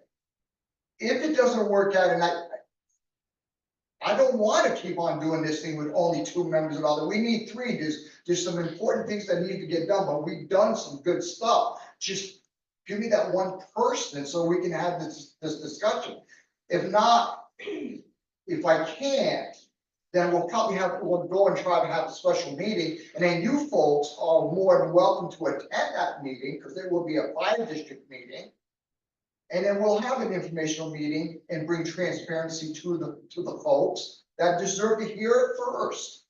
If it doesn't work out, and I don't want to keep on doing this thing with only 2 members and all that. We need 3. There's some important things that need to get done, but we've done some good stuff. Just give me that one person so we can have this discussion. If not, if I can't, then we'll go and try to have a special meeting. And then you folks are more than welcome to attend that meeting because there will be a fire district meeting. And then we'll have an informational meeting and bring transparency to the folks that deserve to hear it first.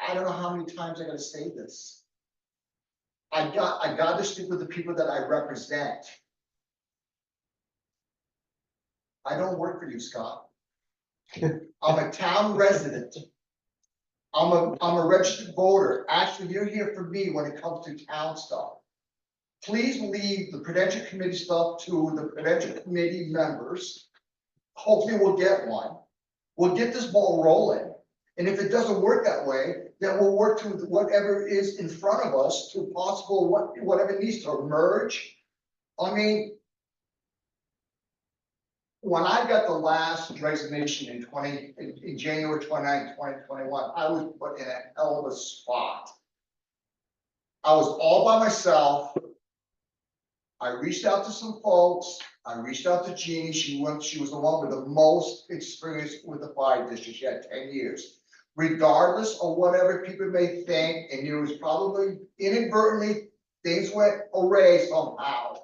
I don't know how many times I gotta say this. I got to stick with the people that I represent. I don't work for you, Scott. I'm a town resident. I'm a registered voter. Actually, you're here for me when it comes to town stuff. Please leave the Prudential Committee stuff to the Prudential Committee members. Hopefully we'll get one. We'll get this ball rolling. And if it doesn't work that way, then we'll work to whatever is in front of us to possible whatever needs to emerge. I mean, when I got the last resignation in January 29, 2021, I was put in a hell of a spot. I was all by myself. I reached out to some folks. I reached out to Jeannie. She was the one with the most experience with the fire district. She had 10 years. Regardless of whatever people may think, and it was probably inadvertently, things went awry somehow.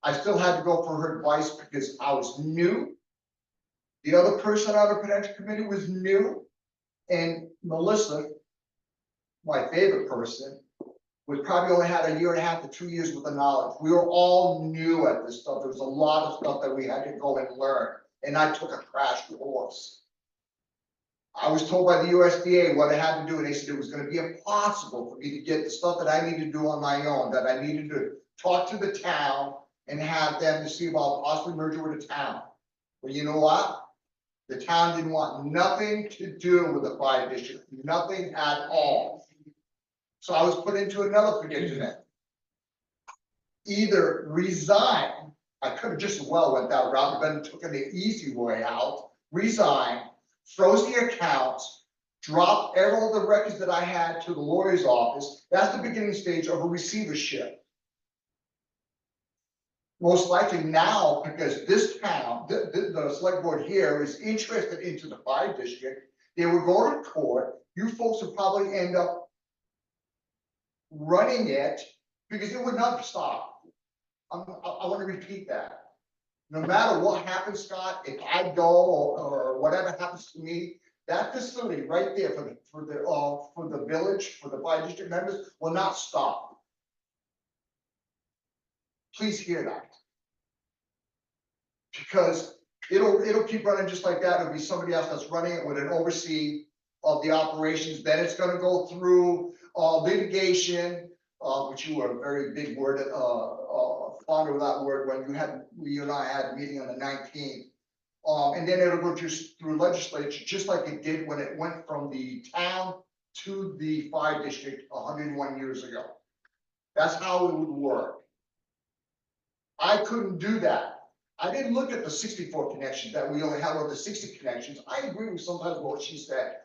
I still had to go for her advice because I was new. The other person on the Prudential Committee was new. And Melissa, my favorite person, we probably only had 1.5 to 2 years with the knowledge. We were all new at this stuff. There was a lot of stuff that we had to go and learn. And I took a crash course. I was told by the USDA what I had to do, and they said it was going to be impossible for me to get the stuff that I needed to do on my own, that I needed to talk to the town and have them to see about possibly merging with the town. Well, you know what? The town didn't want nothing to do with the fire district, nothing at all. So I was put into another predicament. Either resign, I could have just as well went that route, but then took the easy way out, resign, froze the accounts, dropped all the records that I had to the lawyer's office. That's the beginning stage of a receivership. most likely now, because this town, the select board here is interested into the fire district, they would go to court, you folks would probably end up running it, because it would not stop. I want to repeat that. No matter what happens, Scott, if I go or whatever happens to me, that facility right there for the village, for the fire district members will not stop. Please hear that. Because it'll keep running just like that. It'll be somebody else that's running it with an oversee of the operations. Then it's gonna go through litigation, which you were a very big word, fond of that word when you and I had a meeting on the 19th. And then it'll go just through legislature, just like it did when it went from the town to the fire district 101 years ago. That's how it would work. I couldn't do that. I didn't look at the 64 connections that we only have over the 60 connections. I agree with sometimes what she said.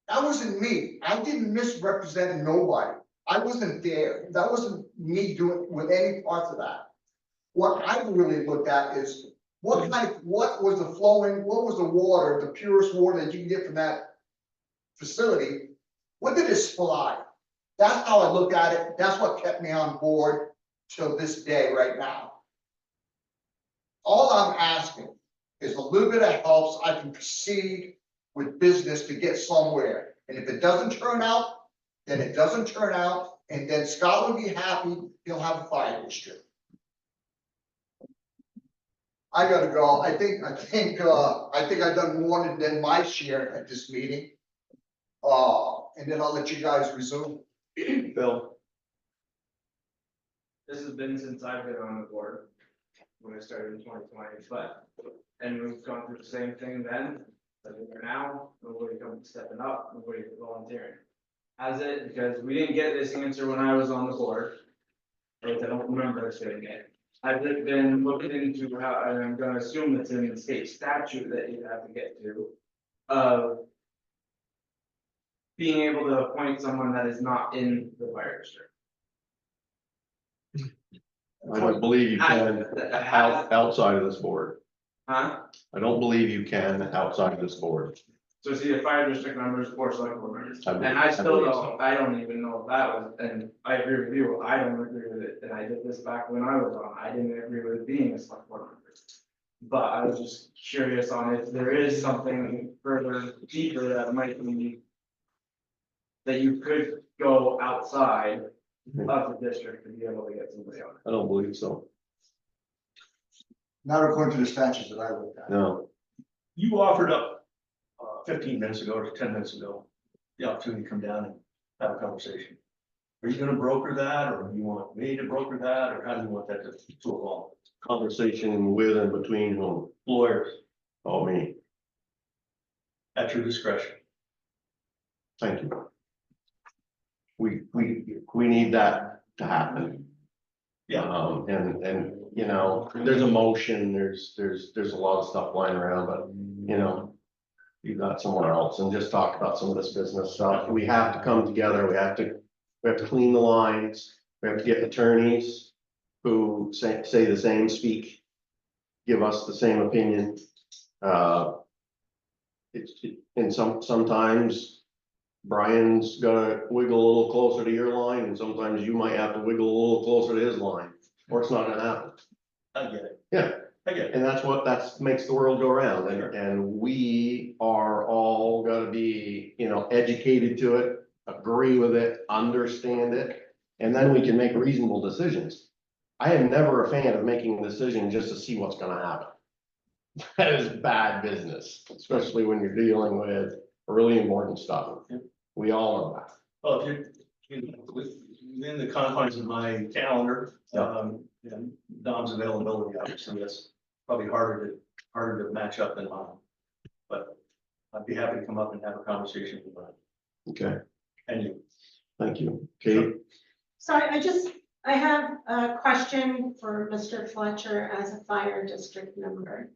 That wasn't me. I didn't misrepresent nobody. I wasn't there. That wasn't me doing with any parts of that. What I really looked at is what was the flowing, what was the water, the purest water that you can get from that facility? What did it supply? That's how I looked at it. That's what kept me on board till this day right now. All I'm asking is a little bit of help so I can proceed with business to get somewhere. And if it doesn't turn out, then it doesn't turn out, and then Scott will be happy, he'll have a fire district. I gotta go. I think I've done more than my share at this meeting. And then I'll let you guys resume. Bill, This has been since I've been on the board, when I started in 2020, and we've gone through the same thing then, that we are now, nobody comes stepping up, nobody volunteering. Has it, because we didn't get this answer when I was on the board, or I don't remember us getting it. Has it been looked into how, and I'm gonna assume it's in the state statute that you have to get to, of being able to appoint someone that is not in the fire district? I don't believe you can outside of this board. Huh? I don't believe you can outside of this board. So it's either fire district members or select board members, I believe- and I still believe don't, I don't even know if that was, and I agree with you, I don't agree with it, and I did this back when I was on, I didn't agree with it being a select board member. But I was just curious on if there is something further deeper that might be. That you could go outside of the district to be able to get somebody on. I don't believe so. Not according to the statutes that I looked at. No. You offered up 15 minutes ago or 10 minutes ago, the opportunity to come down and have a conversation. Are you gonna broker that, or do you want me to broker that, or how do you want that to evolve? Conversation with and between whom? Lawyers, Oh, me. at your discretion. Thank you. We need that to happen. Yeah, And, you know, there's emotion, there's a lot of stuff lying around, but, you know. You got somewhere else and just talk about some of this business stuff. We have to come together. We have to clean the lines. We have to get attorneys who say the same, speak. Give us the same opinion. And sometimes Brian's gotta wiggle a little closer to your line, and sometimes you might have to wiggle a little closer to his line, or it's not gonna happen. I get it. Yeah. I get it. And that makes the world go round, and we are all gonna be, you know, educated to it, agree with it, understand it, and then we can make reasonable decisions. I am never a fan of making a decision just to see what's gonna happen. That is bad business, especially when you're dealing with really important stuff. We all know that. Well, if within the confines of my calendar, and Dom's availability, obviously, that's probably harder to match up than mine. But I'd be happy to come up and have a conversation with them. Okay, And you. thank you. Kate? So I have a question for Mr. Fletcher as a fire district member.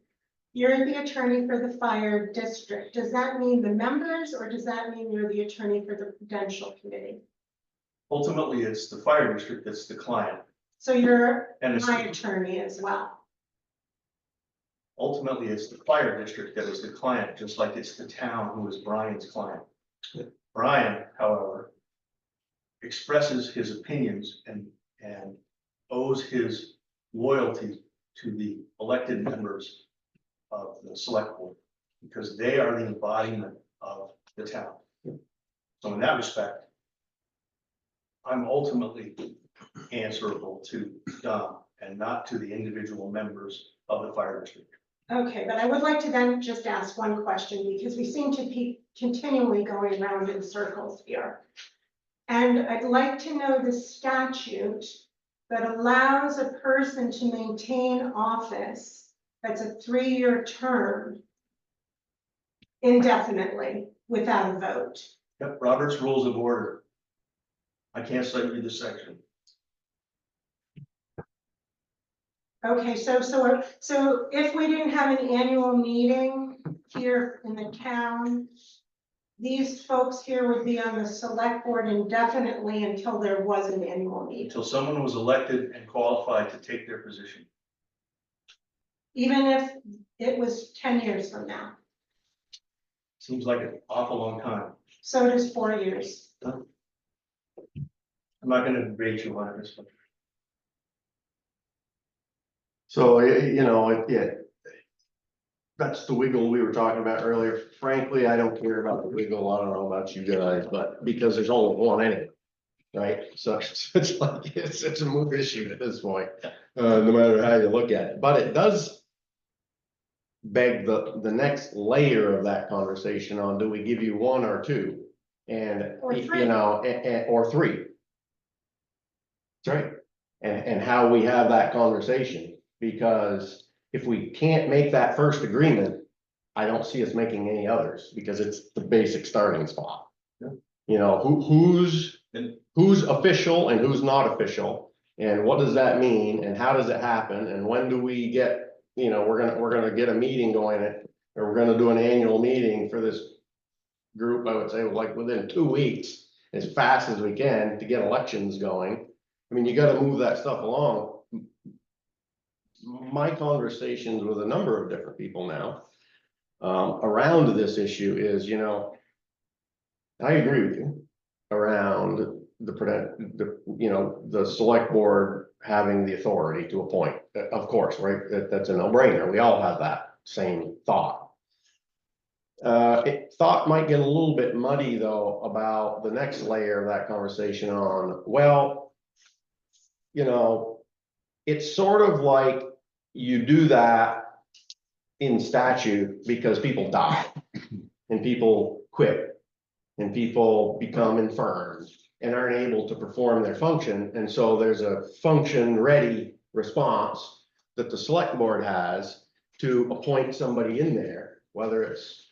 You're the attorney for the fire district. Does that mean the members, or does that mean you're the attorney for the prudential committee? Ultimately, it's the fire district that's the client. So you're And it's, my attorney as well. ultimately, it's the fire district that is the client, just like it's the town who is Brian's client. Brian, however, expresses his opinions and owes his loyalty to the elected members of the select board, because they are the embodiment of the town. So in that respect, I'm ultimately answerable to Don and not to the individual members of the fire district. Okay, but I would like to then just ask one question, because we seem to be continually going around in circles here. And I'd like to know the statute that allows a person to maintain office that's a 3-year term indefinitely without a vote. Yep, Robert's Rules of Order. I can't cite you the section. Okay, so if we didn't have an annual meeting here in the town, these folks here would be on the select board indefinitely until there was an annual meeting, Until someone was elected and qualified to take their position. even if it was 10 years from now. Seems like an awful long time. So does 4 years. I'm not gonna debate you on this one. So, yeah. That's the wiggle we were talking about earlier. Frankly, I don't care about the wiggle. I don't know about you guys, but because there's only one anyway. Right? So it's like, it's a moot issue at this point, no matter how you look at it. But it does beg the next layer of that conversation on, do we give you 1 or 2? And, Or 3. Or 3. That's right. And how we have that conversation, because if we can't make that first agreement, I don't see us making any others, because it's the basic starting spot. Yeah. Who's official and who's not official, and what does that mean, and how does it happen, and when do we get, we're gonna get a meeting going, or we're gonna do an annual meeting for this group, I would say, like within 2 weeks, as fast as we can to get elections going. I mean, you gotta move that stuff along. My conversations with a number of different people now around this issue is, I agree with you around the select board having the authority to appoint, of course, right? That's a no-brainer. We all have that same thought. Thought might get a little bit muddy though about the next layer of that conversation on, well, it's sort of like you do that in statute because people die and people quit and people become infirm and aren't able to perform their function. And so there's a function ready response that the select board has to appoint somebody in there, whether it's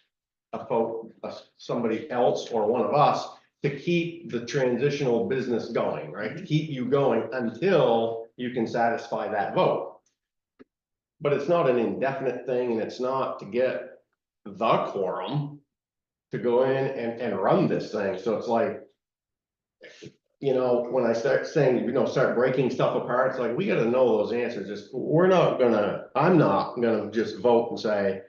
somebody else or one of us, to keep the transitional business going, right? To keep you going until you can satisfy that vote. But it's not an indefinite thing, and it's not to get the quorum to go in and run this thing. So it's like, when I start saying, start breaking stuff apart, it's like, we gotta know those answers. I'm not gonna just vote and say,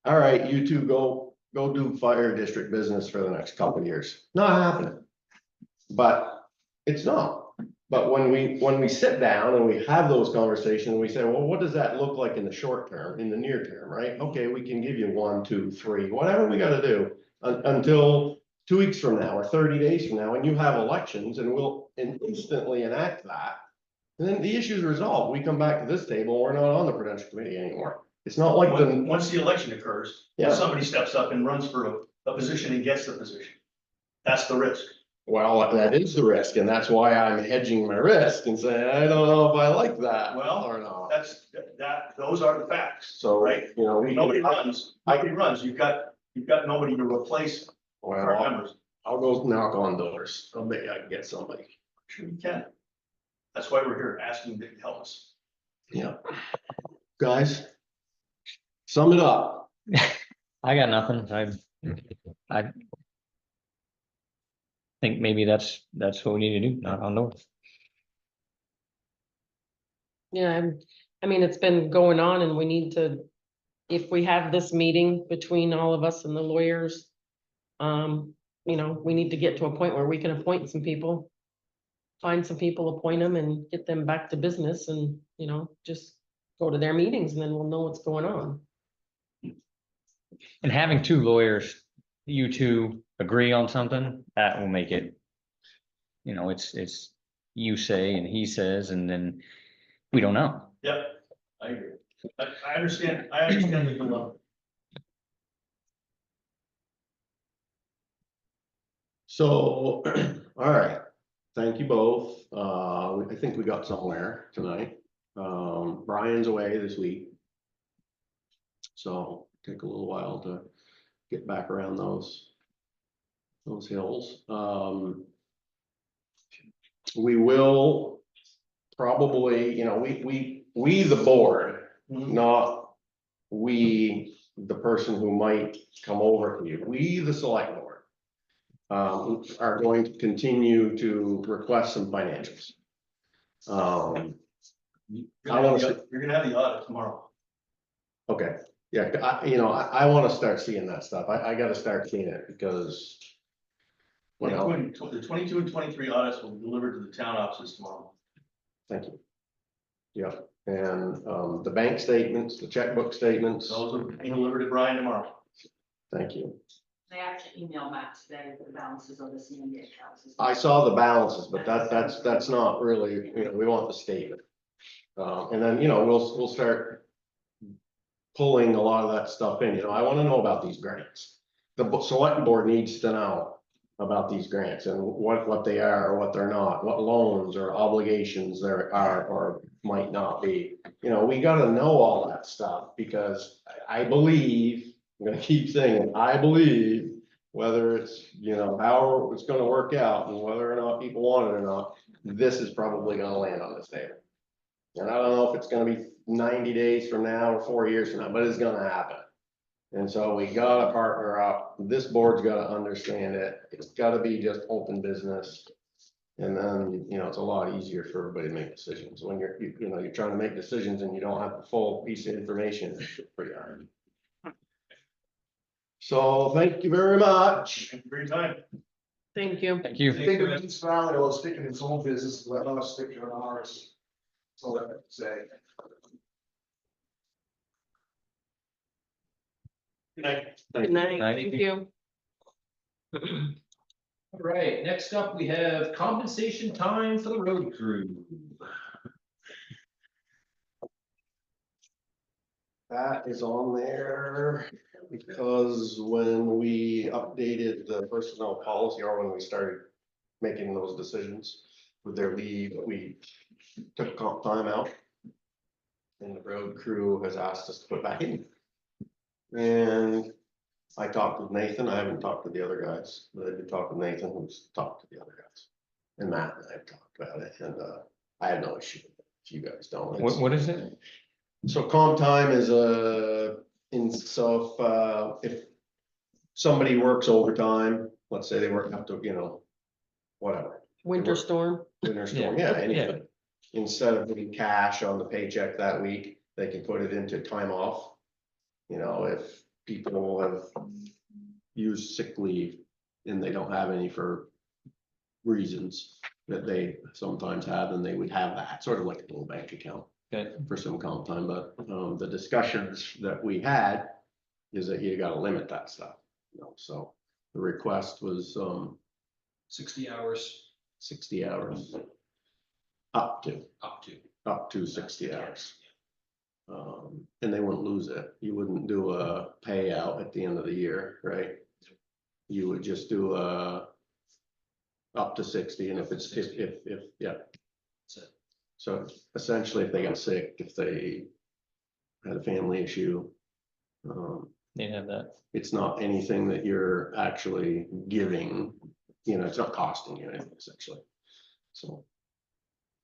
all right, you two go do fire district business for the next couple of years. Not happening. But it's not. But when we sit down and we have those conversations, we say, well, what does that look like in the short term, in the near term, right? Okay, we can give you 1, 2, 3, whatever we gotta do until 2 weeks from now or 30 days from now, and you have elections, and we'll instantly enact that. And then the issue's resolved. We come back to this table, we're not on the Prudential Committee anymore. It's not like Once the election occurs, Yeah. somebody steps up and runs for a position and gets the position. That's the risk. Well, that is the risk, and that's why I'm hedging my risk and saying, I don't know if I like that Well, or not. Those are the facts. So, Right. Nobody runs, you've got nobody to replace current well, members. I'll go knock on doors. I'll bet I can get somebody. Sure you can. That's why we're here, asking that you help us. Yeah. Guys, sum it up. I got nothing. I think maybe that's what we need to do, knock on doors. Yeah, I mean, it's been going on and we need to, if we have this meeting between all of us and the lawyers. We need to get to a point where we can appoint some people. Find some people, appoint them and get them back to business and, just go to their meetings and then we'll know what's going on. And having two lawyers, you two agree on something, that will make it. It's you say and he says, and then we don't know. Yep, I agree. I understand the dilemma. So, all right, thank you both. I think we got somewhere tonight. Brian's away this week. So take a little while to get back around those hills. We will probably, we, the board, not we, the person who might come over to you, we, the select board. Are going to continue to request some financials. You're gonna have the audit tomorrow. Okay, yeah, I want to start seeing that stuff. I gotta start seeing it because. The 22 and 23 audits will be delivered to the town offices tomorrow. Thank you. Yeah, and the bank statements, the checkbook statements, Those will be delivered to Brian tomorrow. thank you. They actually emailed Matt today with the balances of the CMB accounts. I saw the balances, but that's not really, we want the statement. And then, we'll start pulling a lot of that stuff in, I want to know about these grants. The select board needs to know about these grants and what they are or what they're not, what loans or obligations there are or might not be. We gotta know all that stuff because I believe, I'm gonna keep saying, I believe, whether it's, how it's gonna work out and whether or not people want it or not, this is probably gonna land on this table. And I don't know if it's gonna be 90 days from now or 4 years from now, but it's gonna happen. And so we gotta partner up. This board's gotta understand it. It's gotta be just open business. And then, it's a lot easier for everybody to make decisions. When you're trying to make decisions and you don't have the full piece of information, it's pretty hard. So thank you very much. Thank you for your time. Thank you. Thank you. I think the municipality will stick in its own business, let us stick in ours. So let me say. Good night. Good night. Night. Thank you. All right, next up, we have compensation time for the road crew. That is on there because when we updated the personnel policy or when we started making those decisions with their leave, we took comp time out. And the road crew has asked us to put back in. And I talked with Nathan. I haven't talked to the other guys, but I did talk with Nathan, who's talked to the other guys. And Matt and I have talked about it and I had no issue with it. If you guys don't. What is it? So comp time is if somebody works overtime, let's say they work up to, whatever. Winter storm. Winter storm, yeah, anything. Instead of putting cash on the paycheck that week, they can put it into time off. If people have used sick leave and they don't have any for reasons that they sometimes have, then they would have that sort of like a little bank account. Okay. For some comp time, but the discussions that we had is that you gotta limit that stuff. So the request was 60 hours, 60 hours. Up to up to. 60 hours. And they wouldn't lose it. You wouldn't do a payout at the end of the year, right? You would just do up to 60, and if it's yeah. So essentially, if they got sick, if they had a family issue, They have that. it's not anything that you're actually giving, it's not costing you anything essentially. So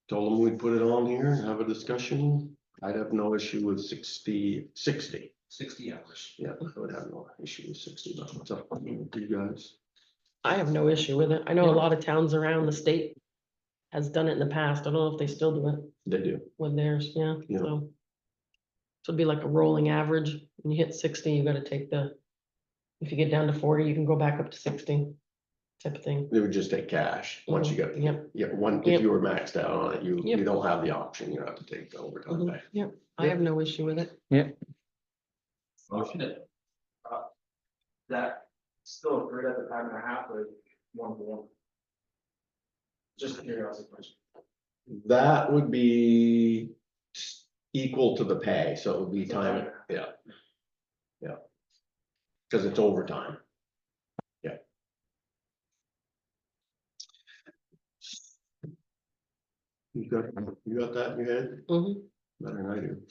told them we'd put it on here and have a discussion. I'd have no issue with 60. 60 hours. Yeah, I would have no issue with 60, but what's up with you guys? I have no issue with it. I know a lot of towns around the state has done it in the past. I don't know if they still do it They do. with theirs, yeah, Yeah. so. So it'd be like a rolling average. When you hit 60, you gotta take if you get down to 40, you can go back up to 60 type of thing. They would just take cash, once you get, Yep. yeah, if Yep. you were maxed out on it, you Yep. don't have the option, you have to take the overtime Mhm. pay. Yep, I have no issue with it. Motion. That still occurred at the time and a half or one to one? Just a curiosity question. That would be equal to the pay, so it would be time, yeah. Yeah. Cause it's overtime. Yeah. You got that in your head? Mhm. Better than I do.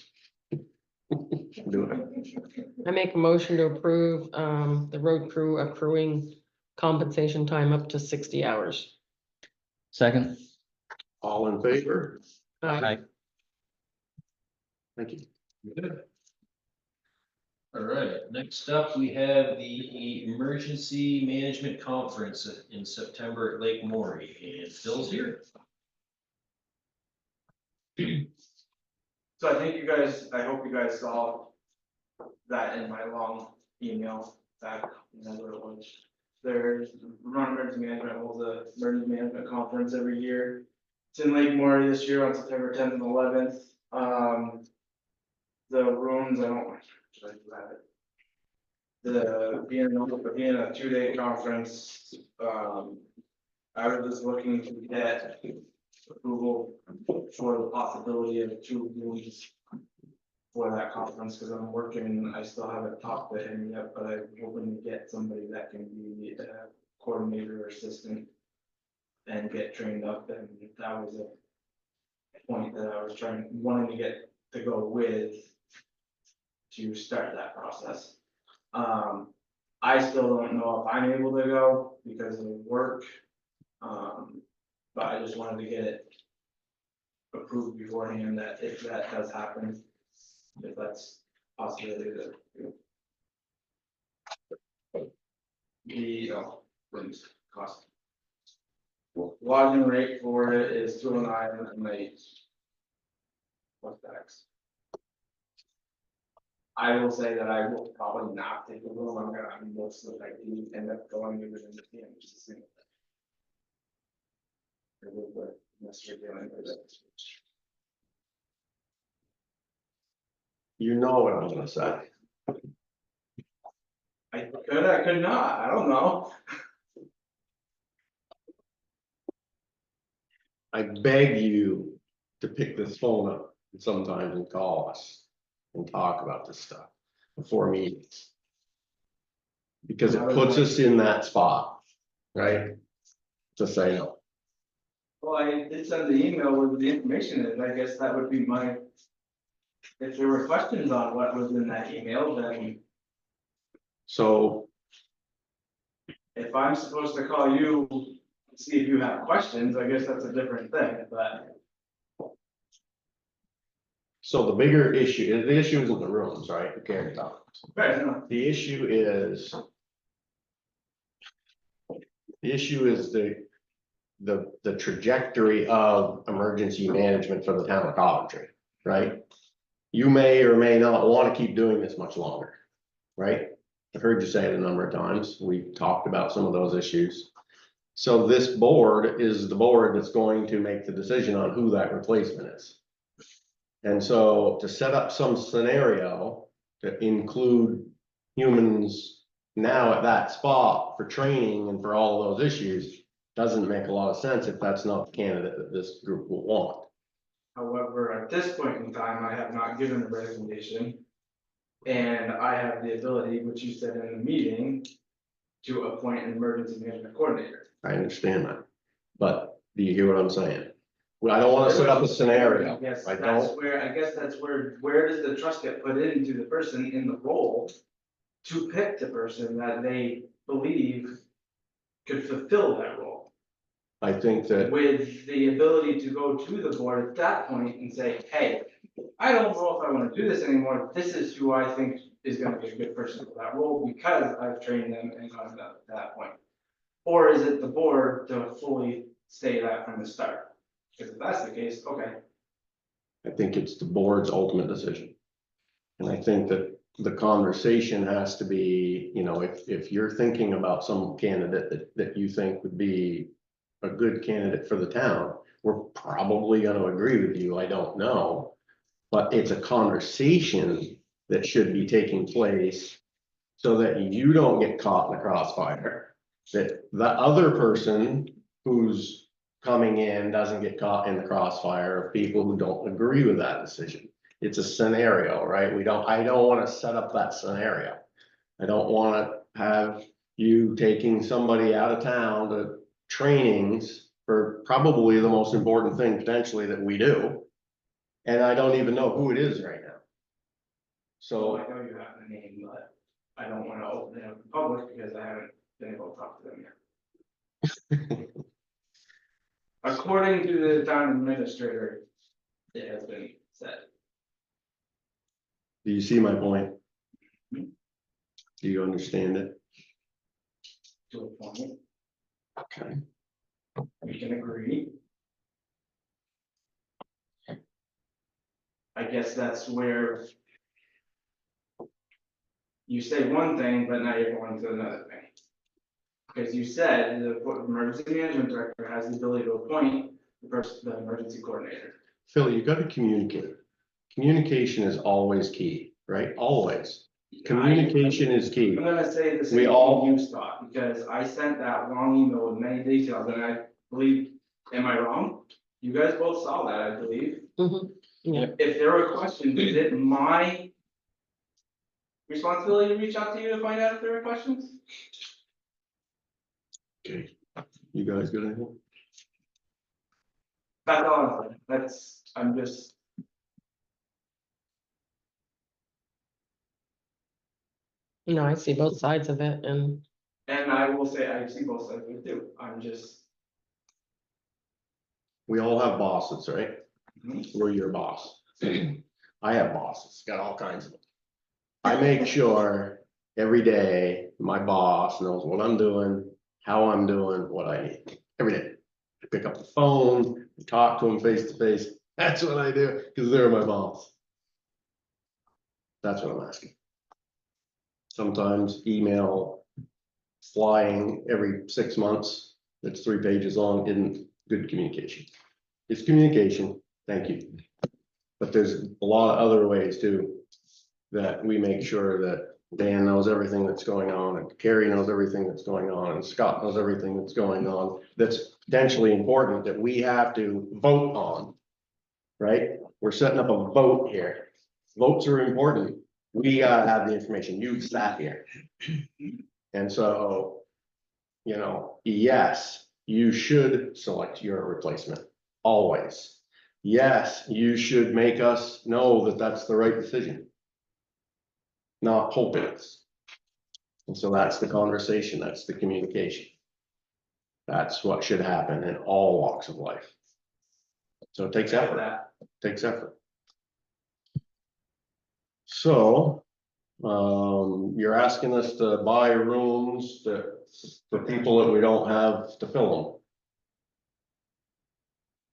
Do it. I make a motion to approve, the road crew accruing compensation time up to 60 hours. Second. All in favor? Aye. Thank you. Good. All right, next up, we have the Emergency Management Conference in September at Lake Maury, and Phil's here. So I think you guys, I hope you guys saw that in my long email back, whenever it was. There's Vermont Emergency Management holds a emergency management conference every year. It's in Lake Maury this year on September 10th and 11th. The rooms, I don't, should I have it? Being a 2-day conference, I was just looking to get approval for the possibility of 2 rooms for that conference, because I'm working, I still haven't talked to him yet, but I'm hoping to get somebody that can be a coordinator or assistant and get trained up, and that was a point that I was wanting to get to go with to start that process. I still don't know if I'm able to go because of work. But I just wanted to get it approved beforehand that if that does happen, if that's a possibility that. Rooms cost. Lodging rate for it is $209 a night. What's that? I will say that I will probably not take a room. I'm most of like end up going to within the team, just a single thing. Unless you're dealing with it. You know what I'm gonna say. I could not, I don't know. I beg you to pick this phone up sometimes and call us and talk about this stuff before meetings. Because it puts us in that spot, right? To say no. Well, I did send the email with the information, and I guess that would be my. If there were questions on what was in that email, then So, if I'm supposed to call you, to see if you have questions, I guess that's a different thing, but. so the bigger issue, the issue isn't the rooms, right? We can't talk. Fair enough. The issue is. The issue is the trajectory of emergency management for the town of Coventry, right? You may or may not want to keep doing this much longer, right? I've heard you say it a number of times. We talked about some of those issues. So this board is the board that's going to make the decision on who that replacement is. And so to set up some scenario to include humans now at that spot for training and for all of those issues doesn't make a lot of sense if that's not the candidate that this group will want. However, at this point in time, I have not given a recommendation. And I have the ability, which you said in the meeting, to appoint an emergency management coordinator. I understand that, but do you hear what I'm saying? Well, I don't want to set up a scenario. Yes, I that's don't, where, I guess that's where does the trust get put into the person in the role to pick the person that they believe could fulfill that role? I think that, With the ability to go to the board at that point and say, hey, I don't know if I want to do this anymore. This is who I think is going to be a good person for that role because I've trained them and gotten up to that point. Or is it the board to fully say that from the start? If that's the case, okay. I think it's the board's ultimate decision. And I think that the conversation has to be, you know, if you're thinking about some candidate that you think would be a good candidate for the town, we're probably gonna agree with you, I don't know. But it's a conversation that should be taking place so that you don't get caught in the crossfire. That the other person who's coming in doesn't get caught in the crossfire of people who don't agree with that decision. It's a scenario, right? I don't wanna set up that scenario. I don't wanna have you taking somebody out of town to trainings for probably the most important thing potentially that we do. And I don't even know who it is right now. So So, I know you have the name, but I don't wanna open it up in public because I haven't been able to talk to them yet. According to the town administrator, it has been said. do you see my point? Do you understand it? To a point, Okay. we can agree. I guess that's where you say one thing, but now you're going to another thing. Because you said the emergency management director has the ability to appoint the emergency coordinator. Phil, you gotta communicate. Communication is always key, right? Always. Communication is key. I'm gonna say the We same all- thing you thought, because I sent that long email with many details, and I believe, am I wrong? You guys both saw that, I believe. Mhm. Yeah. If there were questions, is it my responsibility to reach out to you to find out if there are questions? Okay. You guys got anything? That's all I'm saying, I'm just, No, I see both sides of it and and I will say, I see both sides of it too, I'm just. We all have bosses, right? Mhm. We're your boss. I have bosses, got all kinds of them. I make sure every day my boss knows what I'm doing, how I'm doing, what I need, every day. I pick up the phone, talk to them face to face. That's what I do, because they're my boss. That's what I'm asking. Sometimes email flying every 6 months, that's 3 pages long, isn't good communication. It's communication, thank you. But there's a lot of other ways too, that we make sure that Dan knows everything that's going on, and Carrie knows everything that's going on, and Scott knows everything that's going on, that's potentially important that we have to vote on. Right? We're setting up a vote here. Votes are important. We gotta have the information. You've sat here. And so, you know, yes, you should select your replacement, always. Yes, you should make us know that that's the right decision. Not hope it is. And so that's the conversation, that's the communication. That's what should happen in all walks of life. So it takes effort, takes effort. So, you're asking us to buy rooms that, for people that we don't have to fill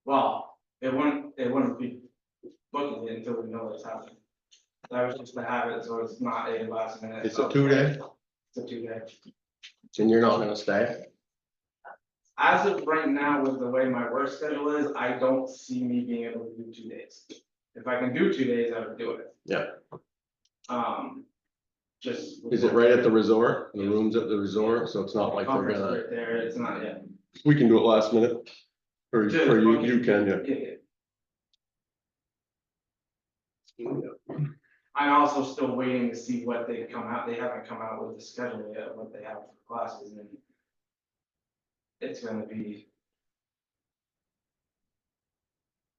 Well, it wouldn't be booking it until we know it's happening. That was just to have it, so it's not a last them. minute. It's a 2-day, It's a 2-day. and you're not gonna stay. As of right now, with the way my work schedule is, I don't see me being able to do 2 days. If I can do 2 days, I would do it. Yeah. Just. Is it right at the resort? The room's at the resort, so it's not like they're Conference gonna, right there, it's not yet. we can do it last minute. For you, you can, yeah. I'm also still waiting to see what they come out, they haven't come out with the schedule yet, what they have for classes, and it's gonna be.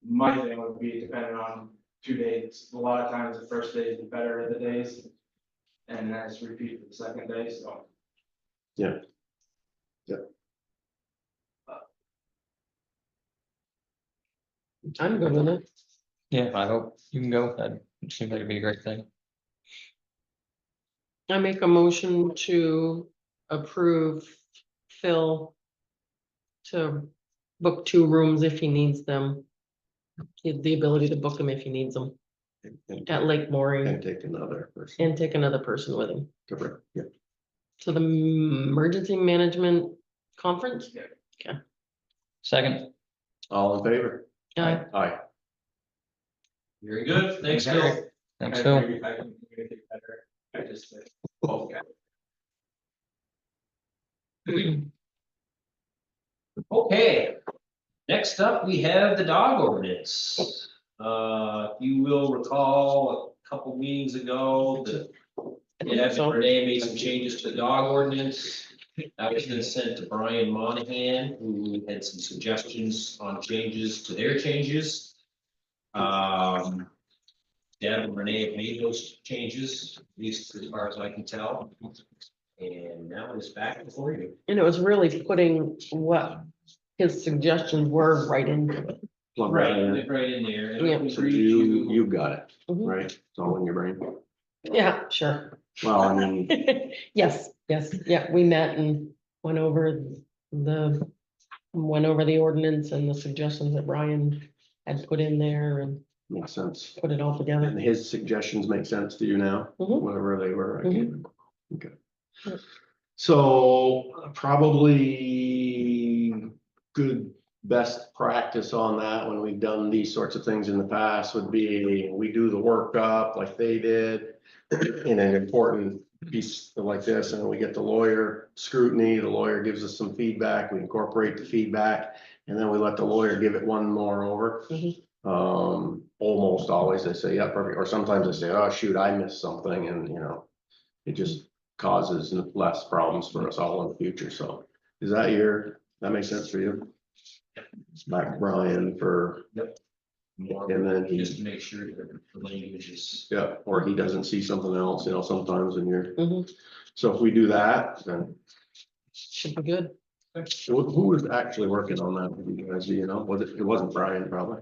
My thing would be depending on 2 days, a lot of times the first day is the better of the days. And then it's repeat for the second day, so. Yeah. Yeah. I'm good with it. Yeah, I hope you can go. That seems like it'd be a great thing. I make a motion to approve Phil to book 2 rooms if he needs them. He has the ability to book them if he needs them at Lake Maury And take another person. and take another person with him. Correct, yeah. To the emergency management conference? Second, All in favor? Uh, Aye. Very good. Thanks, Bill. thanks, I- Phil. maybe I can communicate better. I just, okay. Okay, next up, we have the dog ordinance. You will recall a couple meetings ago that Deb and Renee made some changes to the dog ordinance. That was then sent to Brian Monahan, who had some suggestions on changes to their changes. Deb and Renee have made those changes, at least as far as I can tell. And now it's back before you. And it was really putting what his suggestions were right into it. Plug Right, that in. right in there. And Yeah. I can So read you got it, Mhm. right? It's all in your brain. Yeah, sure. Well, I mean, Yes, yeah, we met and went over the ordinance and the suggestions that Brian had put in there and makes sense. put it all together. And his suggestions make sense to you now, Mhm. whatever they were, I can't remember. Okay. Yep. So probably good, best practice on that when we've done these sorts of things in the past would be, we do the workup like they did. In an important piece like this, and we get the lawyer scrutiny, the lawyer gives us some feedback, we incorporate the feedback. And then we let the lawyer give it one more over. Mhm. Almost always they say, yeah, perfect, or sometimes they say, oh, shoot, I missed something, and it just causes less problems for us all in the future, so. That makes sense for you? Back to Brian for, more, and then just to he, make sure that the language is. yeah, or he doesn't see something else, sometimes when you're, Mhm. so if we do that, then. Should be good. Who was actually working on that, with you guys, it wasn't Brian, probably,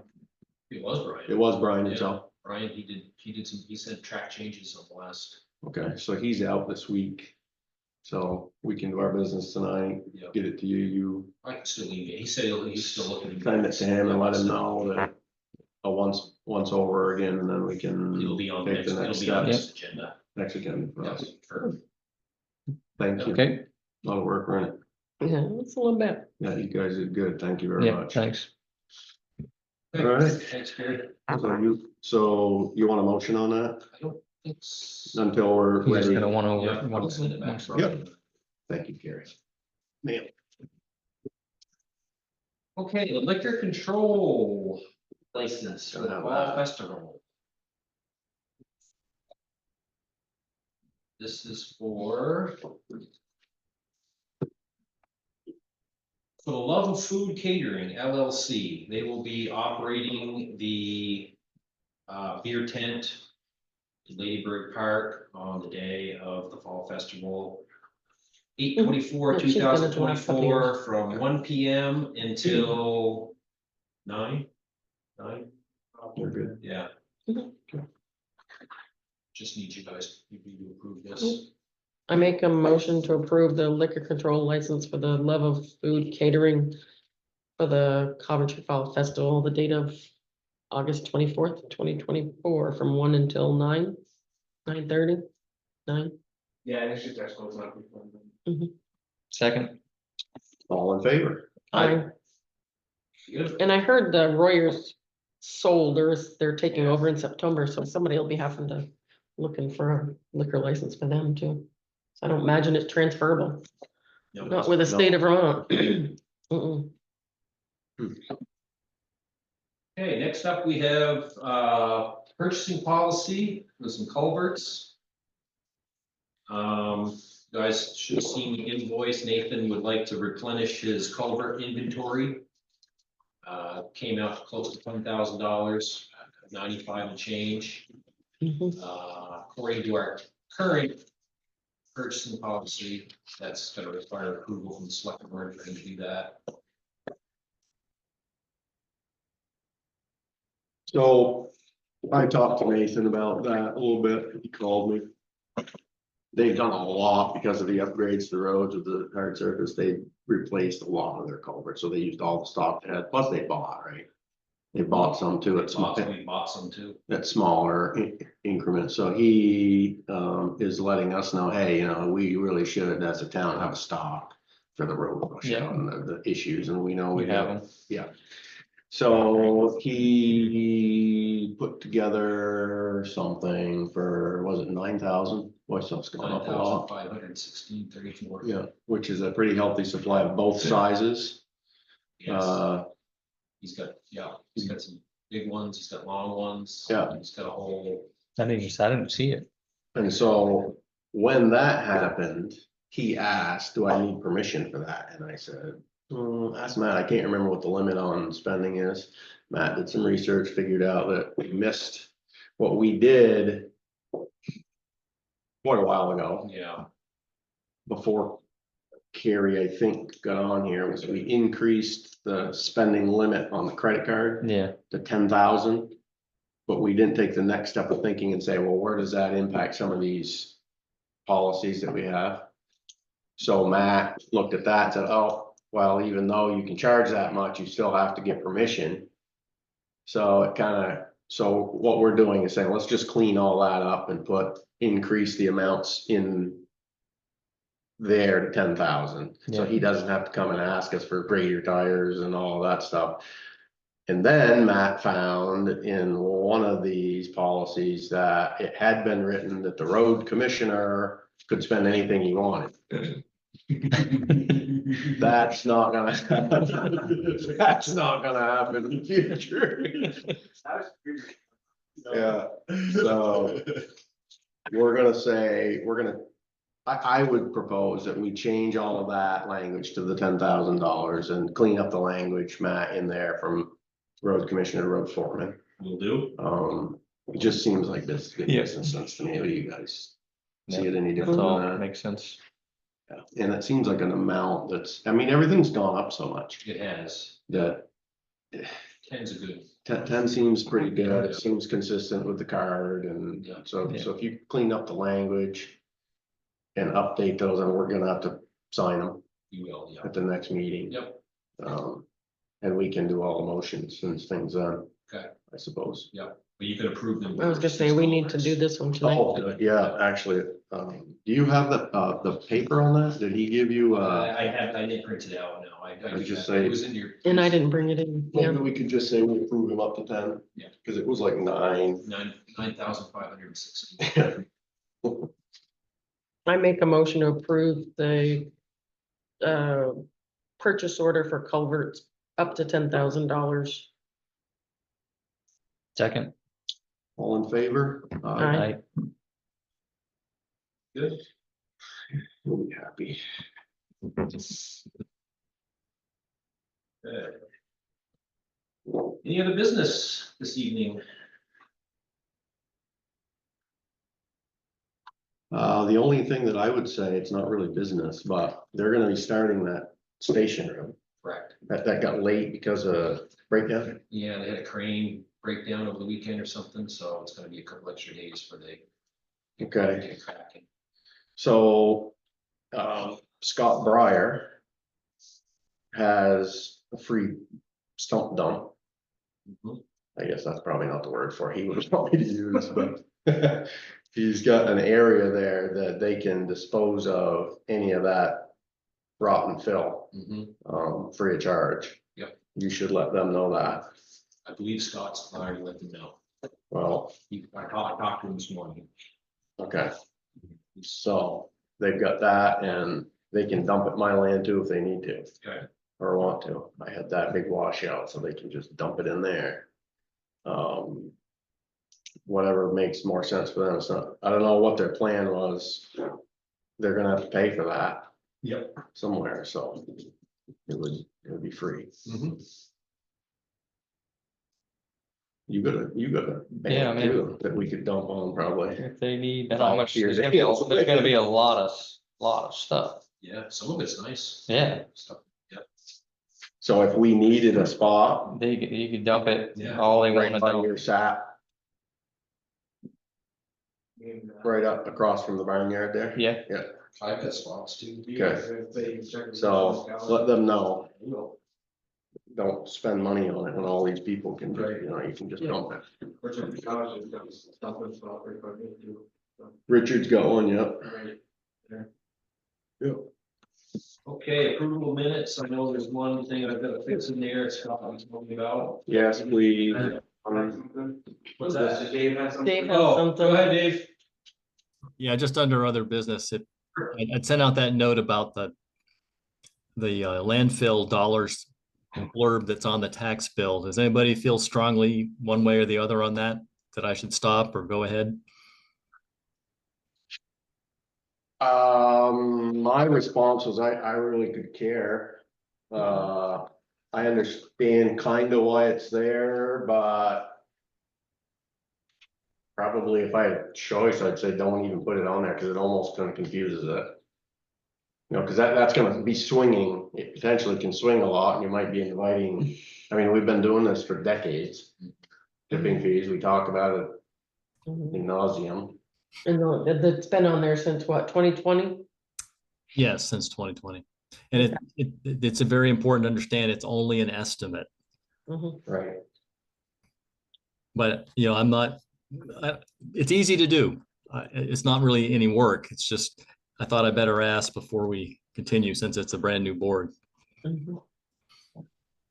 It was Brian. it was Brian Yeah. himself. Brian, he sent track changes on the last. Okay, so he's out this week. So we can do our business tonight, Yep. get it to you, I can still email. He said he's still looking. send it to him and let him know that. Once over again, and then we can. It'll be on take next, the it'll next be on steps this agenda. next again for us. Sure. Thank you. Okay, A lot of work on it. Yeah, it's a little bit. Yeah, you guys did good. Thank you very yeah, much. thanks. All right. Thanks, Gary. So you want a motion on that I don't think s- until we're He's just ready? gonna want over. Yeah, I'll once- send it back. once- Yep. Thank you, Gary. Mail. Okay, the liquor control license for the Gotta have fall that. festival. This is for the Love of Food Catering LLC. They will be operating the beer tent in Lady Bird Park on the day of the fall festival. 8/24, Yeah, she's been at the last couple 2024, from 1 PM until 9? 9, We're good. yeah. Mhm. Just need you guys to approve this. I make a motion to approve the liquor control license for the Love of Food Catering for the Coventry Fall Festival, the date of August 24th, 2024, from 1 until 9, 9:30, 9. Yeah, and it's just our schools not before. Second, All in favor? Good. And I heard the Royers sold, they're taking over in September, so somebody will be having to, looking for a liquor license for them too. So I don't imagine it's transferable, No, not with the state of Vermont. Mm-mm. Okay, next up, we have purchasing policy with some culverts. You guys should have seen the invoice. Nathan would like to replenish his culvert inventory. Came out to close to $10,000, 95 and change. Mhm. According to our current purchasing policy, that's gonna require approval from the select board for him to do that. So I talked to Nathan about that a little bit. He called me. they've done a lot because of the upgrades to the roads with the hard surface. They replaced a lot of their culverts, so they used all the stock they had, plus they bought, right? They bought some too at We bought some too. smaller increments, so he is letting us know, hey, we really should, as a town, have a stock for the road washout and the issues, and we know We have them. so he put together something for, was it 9,000? Boy, stuff's gone up a lot. 9,516.34. Yeah, which is a pretty healthy supply of both sizes. Yes, he's got some big ones, he's got long ones. Yeah. He's got a whole, I didn't see it. And so when that happened, he asked, do I need permission for that? And I said, ask Matt, I can't remember what the limit on spending is. Matt did some research, figured out that we missed what we did quite a while ago, yeah, before Carrie, I think, got on here, was we increased the spending limit on the credit card Yeah, to 10,000. But we didn't take the next step of thinking and say, well, where does that impact some of these policies that we have? So Matt looked at that and said, oh, well, even though you can charge that much, you still have to get permission. So so what we're doing is saying, let's just clean all that up and increase the amounts in there to 10,000. So Yeah. he doesn't have to come and ask us for greater tires and all that stuff. And then Matt found in one of these policies that it had been written that the road commissioner could spend anything he wanted. That's not gonna happen. That's not gonna happen in the future. Yeah, so we're gonna say, I would propose that we change all of that language to the $10,000 and clean up the language, Matt, in there from road commissioner to road foreman. will do. It just seems like this good Yeah. business sense to me. What do you guys see Yeah. it any that's different all, than that? makes sense. Yeah. And it seems like an amount that's, I mean, everything's gone up so much It has, that 10's a good, 10 seems pretty good. It seems consistent with the card, and Yeah. so Yeah. if you clean up the language and update those, and we're gonna have to sign them you will, yeah. at the next meeting. Yep, And we can do all the motions and things on, okay, I suppose. but you can approve them. I was gonna say, we need to do this one tonight. Oh, yeah, actually, do you have the paper on that? Did he give you, I didn't print it out, no, I Let's do just have- it say- was in your. And I didn't bring it in, yeah. maybe we could just say we approve him up to 10? Yeah. Cause it was like 9. 9,560. I make a motion to approve the purchase order for culverts up to $10,000. Second, All in favor? Aye. Good. We'll be happy. Good. Any other business this evening? The only thing that I would say, it's not really business, but they're gonna be starting that station room. Correct. That got late because of breakdown. Yeah, they had a crane breakdown over the weekend or something, so it's gonna be a couple extra days for the. Okay. get cracking. So, Scott Breyer has a free stump dump. Mhm. I guess that's probably not the word for it he would want me to use, but he's got an area there that they can dispose of any of that rotten fill, Mhm. free of charge. Yep. You should let them know that. I believe Scott's already let them know. Well, I talked to him this morning. okay. So they've got that, and they can dump at my land too if they need to. Okay. Or want to. I had that big washout, so they can just dump it in there. Whatever makes more sense for them. It's not, I don't know what their plan was. They're gonna have to pay for that Yep. somewhere, so it would be free. You got a Yeah, I band mean- too that we could dump on probably. if they need, how All much, years there's gonna be ago. a lot of stuff. Yeah, some of it's nice. Yeah, Stuff. So if we needed a spot, you could dump it Yeah. all they right wanna by dump. your sap. right up across from the barnyard there. Yeah, I've got spots too. Okay. So let them know. Don't spend money on it when all these people can, you can just dump it. Richard's got one, yep. Yep. Okay, approval of minutes. I know there's one thing I've got to fix in there. It's talking about. Yes, please. What's that? Dave has something? Dave has Oh, something. go ahead, Dave. Yeah, just under other business, I'd sent out that note about the landfill dollars blurb that's on the tax bill. Does anybody feel strongly one way or the other on that I should stop or go ahead? My response was I really could care. I understand kind of why it's there, but probably if I had a choice, I'd say don't even put it on there because it almost kind of confuses it. Because that's gonna be swinging, it potentially can swing a lot and you might be inviting, I mean, we've been doing this for decades. Tipping fees, we talk about it Mhm. ad nauseum. And it's been on there since what, 2020? Yes, since 2020. And it's a very important to understand it's only an estimate, Mhm. Right. but it's easy to do. It's not really any work. It's just, I thought I better ask before we continue since it's a brand new board. Mhm.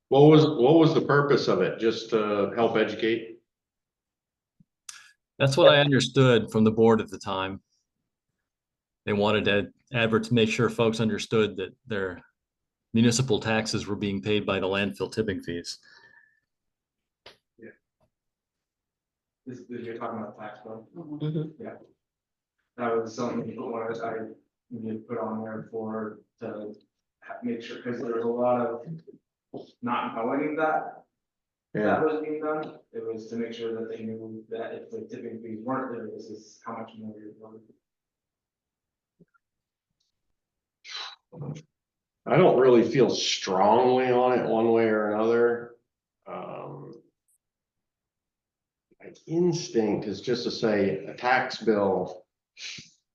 What was the purpose of it? Just to help educate? That's what I understood from the board at the time. They wanted to make sure folks understood that their municipal taxes were being paid by the landfill tipping fees. This, you're talking about tax bill. Mhm. That was something I needed to put on there to make sure, because there was a lot of not knowing that was being done. It was to make sure that they knew that if the tipping fees weren't there, this is how much more you're going. I don't really feel strongly on it one way or another. My instinct is just to say a tax bill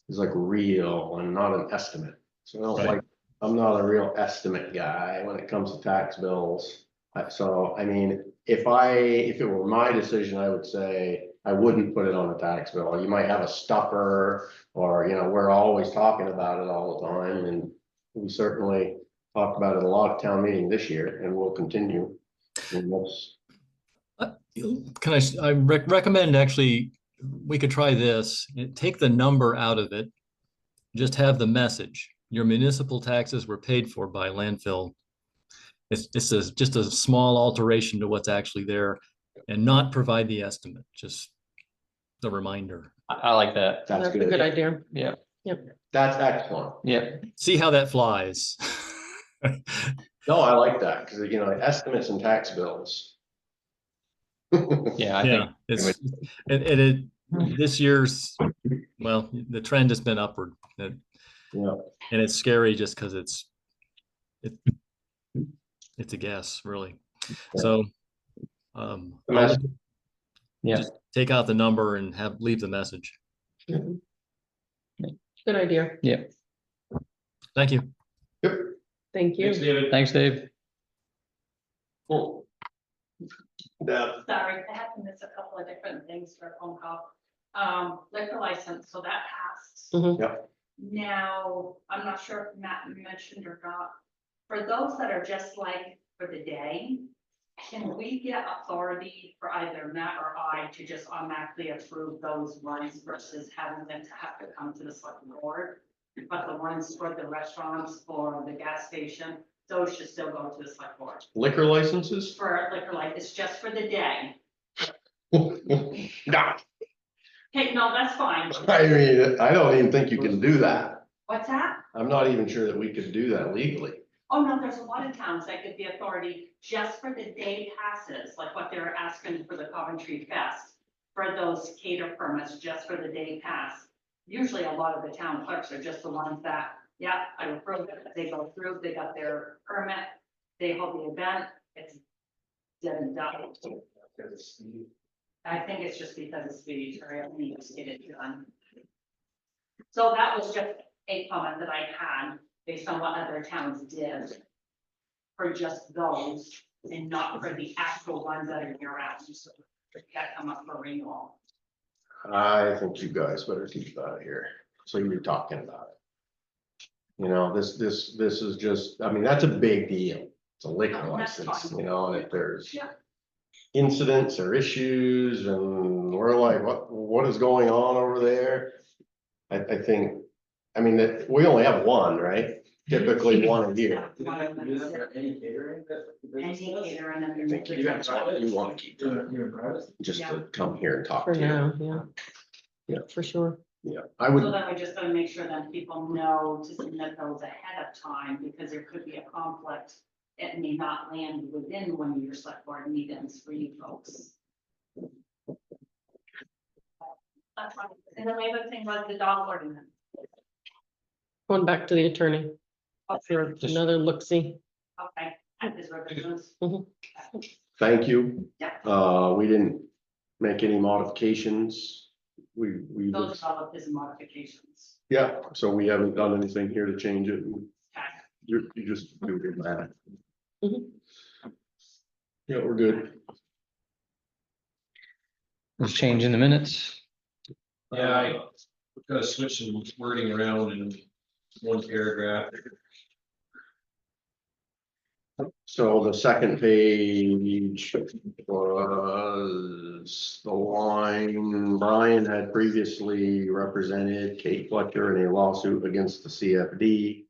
is like real and not an estimate. So I don't Right. I'm not a real estimate guy when it comes to tax bills. So, I mean, if it were my decision, I would say I wouldn't put it on a tax bill. You might have a stuffer or, we're always talking about it all the time. And we certainly talked about it a lot of town meeting this year and we'll continue. And I recommend actually, we could try this, take the number out of it. Just have the message, your municipal taxes were paid for by landfill. It's just a small alteration to what's actually there and not provide the estimate, just the reminder. I like that. That's That's a good good. idea. Yeah, That's excellent. yeah. See how that flies. No, I like that because, estimates and tax bills. Yeah, I Yeah, think this year's, well, the trend has been upward. And it's scary just because it's a guess, really. So I'll Yeah. just take out the number and leave the message. Mhm. Good idea. Yeah. Thank you. Yep. Thank you. Thanks, David. Thanks, Dave. Cool. Yeah. Sorry, I had to miss a couple of different things for a phone call. Liquor license, so that passed. Mhm. Yep. Now, I'm not sure if Matt mentioned or not, for those that are just like for the day, can we get authority for either Matt or I to just automatically approve those ones versus having them to have to come to the select board? But the ones for the restaurants or the gas station, those should still go to the select board. Liquor licenses? For liquor license, it's just for the day. Nah, Okay, no, that's fine. I mean, I don't even think you can do that. What's that? I'm not even sure that we could do that legally. Oh, no, there's a lot of towns that give the authority just for the day passes, like what they're asking for the Coventry Fest. For those cater permits, just for the day pass. Usually a lot of the town clerks are just the ones that, yeah, I approve it, they go through, they got their permit, they hold the event, it's dead and done. I think it's just because of speed, or I need to get it done. So that was just a comment that I had based on what other towns did. For just those and not for the actual ones that are year round, that come up for renewal. I think you guys better keep that here, so you're talking about it. You know, this is just, I mean, that's a big deal. It's a liquor No, that's license, fine. you know, and if there's Yeah. incidents or issues and we're like, what is going on over there? I think, I mean, that, we only have one, right? Typically one a year. Any catering that? Any caterer and then. I think you guys want to keep that, Even private? just Yeah. to come here and talk For to you. now, yeah. Yeah. For sure. Yeah, I So would, then we just gotta make sure that people know to submit those ahead of time, because there could be a conflict. It may not land within one of your select board meetings for you folks. That's fine. And then the other thing was the dog ordinance. Going back to the attorney for another look-see. Okay, at his revisions. thank you. Yeah. We didn't make any modifications. We Those just, are all of his modifications. yeah, so we haven't done anything here to change it. Okay. You just do your math. Mhm. Yeah, we're good. Was changing the minutes. Yeah, I gotta switch some wording around in one paragraph. So the second page was the line Brian had previously represented Kate Fletcher in a lawsuit against the CFD.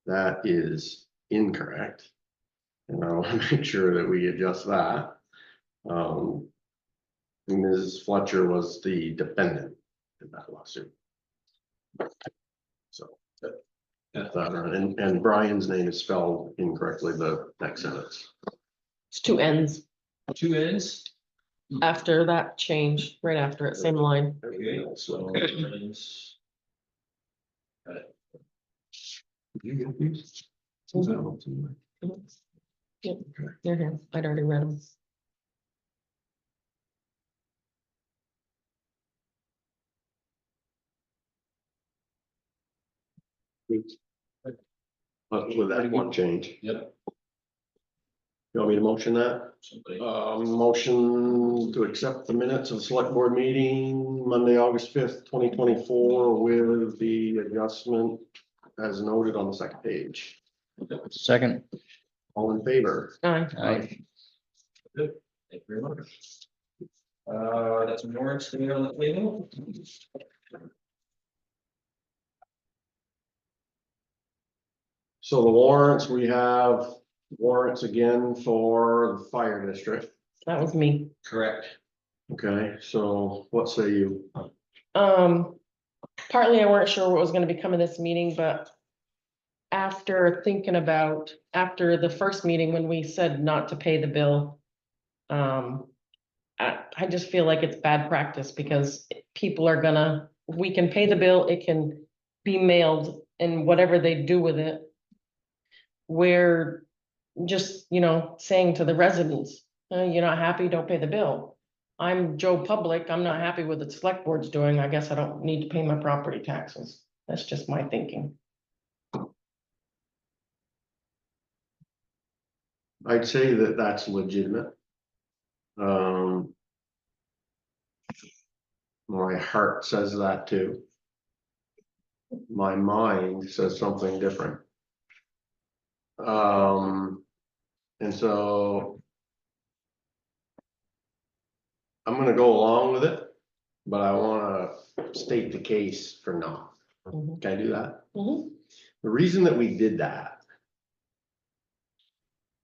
That is incorrect. And I want to make sure that we adjust that. Ms. Fletcher was the defendant in that lawsuit. So. And Brian's name is spelled incorrectly, the next sentence. It's two ends Two ends. after that change, right after it, same line. Okay, so. ends. Got it. Did you get these? Yep, they're here. I'd already read them. But with that one change, Yep. you want me to motion that? Somebody. Motion to accept the minutes of the select board meeting Monday, August 5th, 2024 with the adjustment as noted on the second page. Second. All in favor? Aye. Aye. Good, thank you very much. That's warrants to be on the table. So the warrants, we have warrants again for the fire district. That was me. Correct. Okay, so what say you? Partly I weren't sure what was gonna become of this meeting, but after thinking about, after the first meeting when we said not to pay the bill, I just feel like it's bad practice because people are gonna, we can pay the bill, it can be mailed and whatever they do with it. We're just, saying to the residents, you're not happy, don't pay the bill. I'm Joe Public, I'm not happy with what the select board's doing, I guess I don't need to pay my property taxes. That's just my thinking. I'd say that that's legitimate. My heart says that too. My mind says something different. And so I'm gonna go along with it, but I wanna state the case for not. Mhm. Can I do that? Mhm. The reason that we did that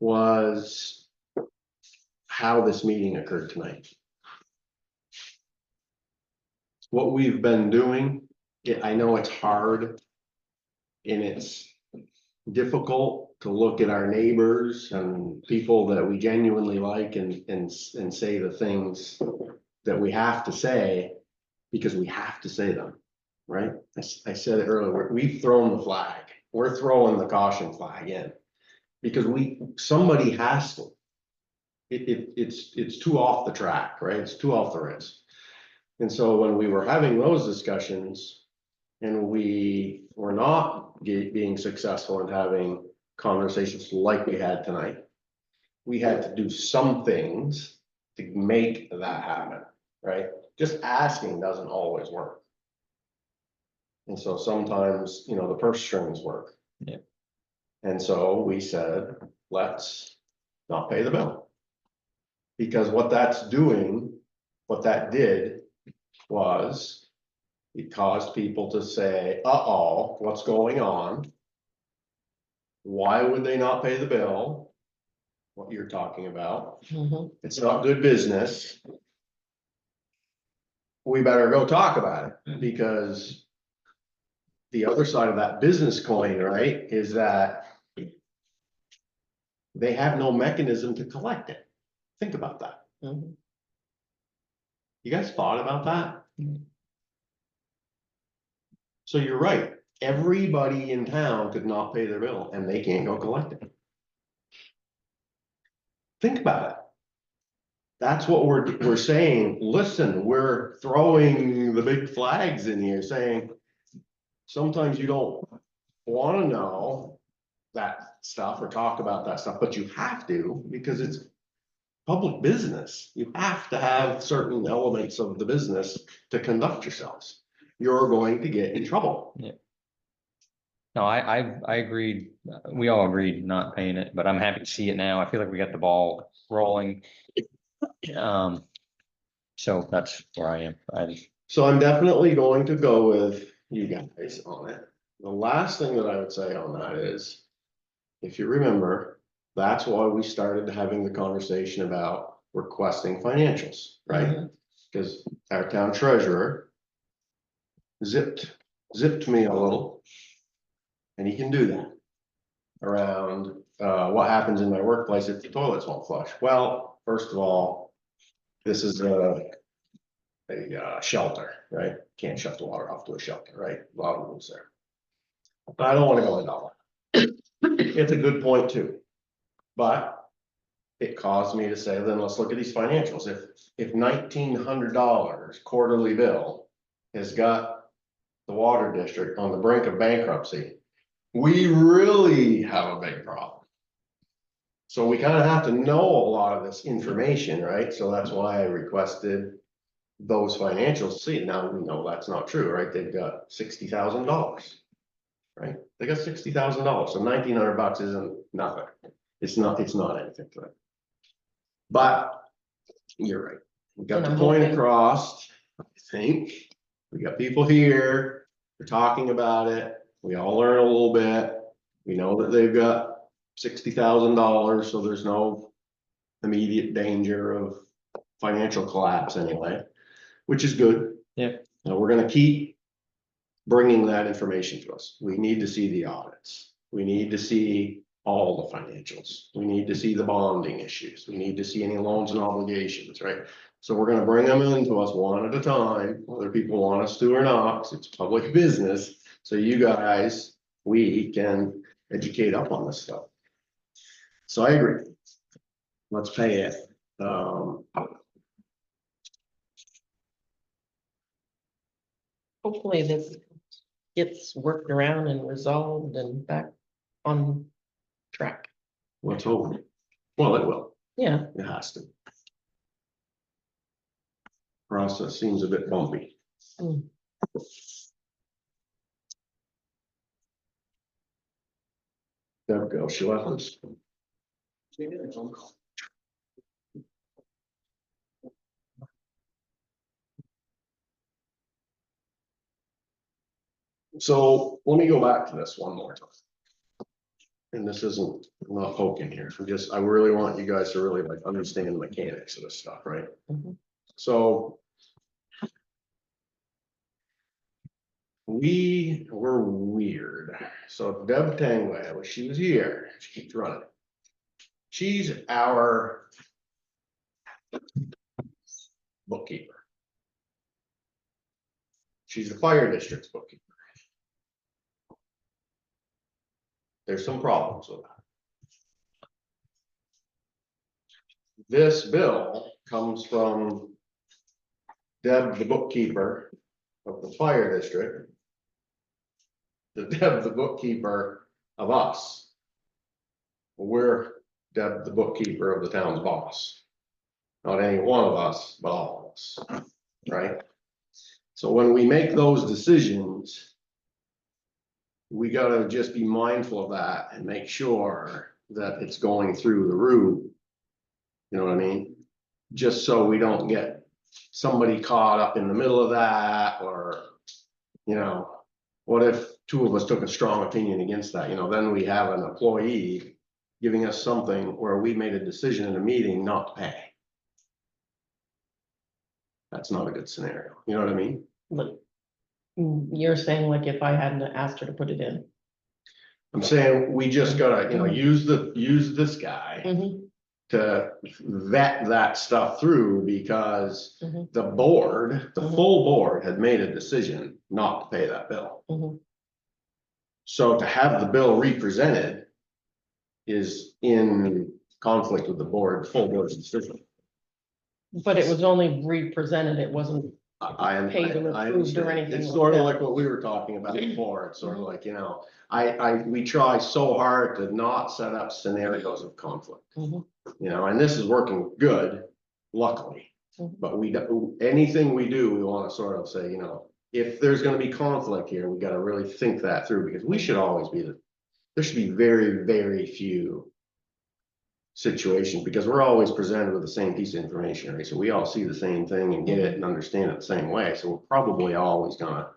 was how this meeting occurred tonight. What we've been doing, I know it's hard and it's difficult to look at our neighbors and people that we genuinely like and say the things that we have to say because we have to say them, right? I said it earlier, we've thrown the flag. We're throwing the caution flag in because somebody has to. It's too off the track, right? It's too off the rails. And so when we were having those discussions, and we were not being successful in having conversations like we had tonight, we had to do some things to make that happen, right? Just asking doesn't always work. And so sometimes, you know, the purse strings work. Yeah. And so we said, let's not pay the bill. Because what that's doing, what that did was it caused people to say, uh-oh, what's going on? Why would they not pay the bill? What you're talking about. Mhm. It's not good business. We better go talk about it, because the other side of that business coin, right, is that they have no mechanism to collect it. Think about that. Mhm. You guys thought about that? Mhm. So you're right. Everybody in town could not pay their bill and they can't go collect it. Think about it. That's what we're saying. Listen, we're throwing the big flags in here saying, sometimes you don't want to know that stuff or talk about that stuff, but you have to, because it's public business. You have to have certain elements of the business to conduct yourselves. You're going to get in trouble. No, I agreed, we all agreed not paying it, but I'm happy to see it now. I feel like we got the ball rolling. So that's where I am. So I'm definitely going to go with you guys on it. The last thing that I would say on that is, if you remember, that's why we started having the conversation about requesting financials, right? Mhm. Because our town treasurer zipped me a little. And he can do that around what happens in my workplace if the toilets won't flush. Well, first of all, this is a shelter, right? Can't shut the water off to a shelter, right? A lot of rules there. But I don't want to go into all that. It's a good point too. But it caused me to say, then let's look at these financials. If $1,900 quarterly bill has got the water district on the brink of bankruptcy, we really have a big problem. So we kind of have to know a lot of this information, right? So that's why I requested those financials. See, now we know that's not true, right? They've got $60,000. Right? They got $60,000. So $1,900 isn't nothing. It's not anything to it. But you're right. We got And the I'm point hoping- across, I think. We got people here. We're talking about it. We all learn a little bit. We know that they've got $60,000, so there's no immediate danger of financial collapse anyway, which is good. Yeah. Now, we're gonna keep bringing that information to us. We need to see the audits. We need to see all the financials. We need to see the bonding issues. We need to see any loans and obligations, right? So we're gonna bring them into us one at a time, whether people want us to or not, 'cause it's public business. So you guys, we can educate up on this stuff. So I agree. Let's pay it. Hopefully this gets worked around and resolved and back on track. Let's hope. Well, it will. Yeah, It has to. Process seems a bit bumpy. Mm. There we go. She left us. So let me go back to this one more time. And this isn't, I'm not poking here. I really want you guys to really like understand the mechanics of this stuff, right? Mhm. So we were weird. So Deb Tangway, when she was here, she keeps running. She's our bookkeeper. She's the fire district's bookkeeper. There's some problems with that. This bill comes from Deb, the bookkeeper of the fire district, Deb, the bookkeeper of us. We're Deb, the bookkeeper of the town's boss. Not any one of us, but all of us, right? So when we make those decisions, we gotta just be mindful of that and make sure that it's going through the root. You know what I mean? Just so we don't get somebody caught up in the middle of that, or, you know, what if two of us took a strong opinion against that, you know, then we have an employee giving us something where we made a decision in a meeting not to pay. That's not a good scenario, you know what I mean? But you're saying like if I hadn't asked her to put it in. I'm saying we just gotta, you know, use this guy Mhm, to vet that stuff through, because Mhm. the board, the Mhm. full board had made a decision not to pay that bill. mhm. So to have the bill represented is in conflict with the board, full board's decision. But it was only represented, it wasn't, I Paid or I approved or understand. anything It's like sort of that. like what we were talking about before. It's sort of like, you know, we try so hard to not set up scenarios of conflict. Mhm. You know, and this is working good, luckily. Mhm. But anything we do, we want to sort of say, you know, if there's gonna be conflict here, we gotta really think that through, because we should always be there should be very, very few situations, because we're always presented with the same piece of information, right? So we all see the same thing and get it and understand it the same way, so we're probably always gonna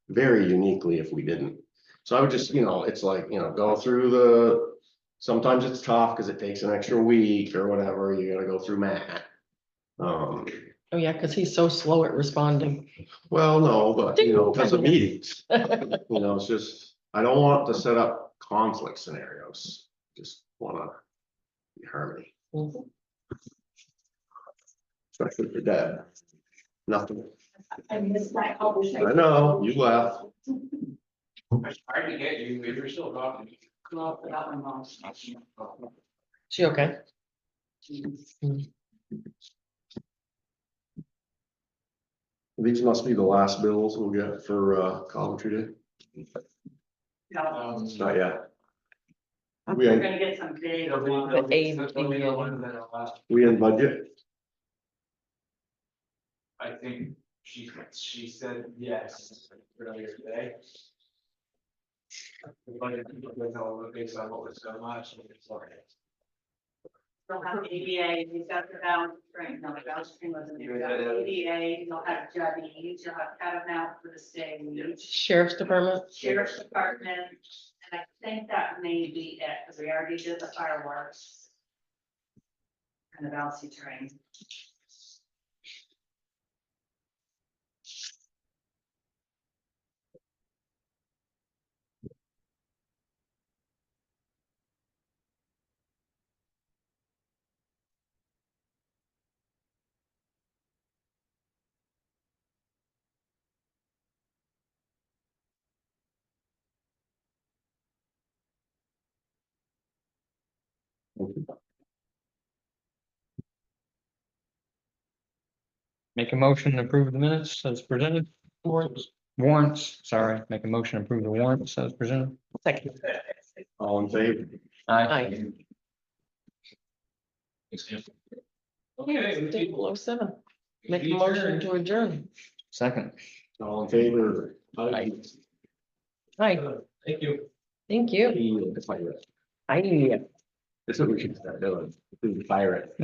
very uniquely if we didn't. So I would just, you know, it's like, you know, go through sometimes it's tough because it takes an extra week or whatever, you gotta go through Matt. Oh, yeah, because he's so slow at responding. Well, no, but you know, because of meetings, you know, it's just, I don't want to set up conflict scenarios, just wanna be harmony, Mhm. especially for Deb. Nothing, I missed that conversation. I know, you left. It's hard to get you, but you're still talking. Well, that one lost. She okay? These must be the last bills we'll get for Coventry Day. Not yet. We We're ain't, gonna get some big. The aid we in budget, I think she said yes earlier today. But it was all based on what was so much. It's like, You'll have ADA, you've got the balance string, no, the balance string wasn't there, you've got ADA, you'll have judges, you'll have catamount for the state, Sheriff's Department? sheriff's department. And I think that may be it, because we already did the fireworks. And the bouncy train. Make a motion to approve the minutes as presented. Warrants, sorry, make a motion to approve the warrants as presented. Second. all in favor? Aye. Okay. Table 07. Make a motion to adjourn. Second. All in favor? Aye. Aye, Thank you. thank you. Pirate. Aye. That's what we should start doing, do the pirate.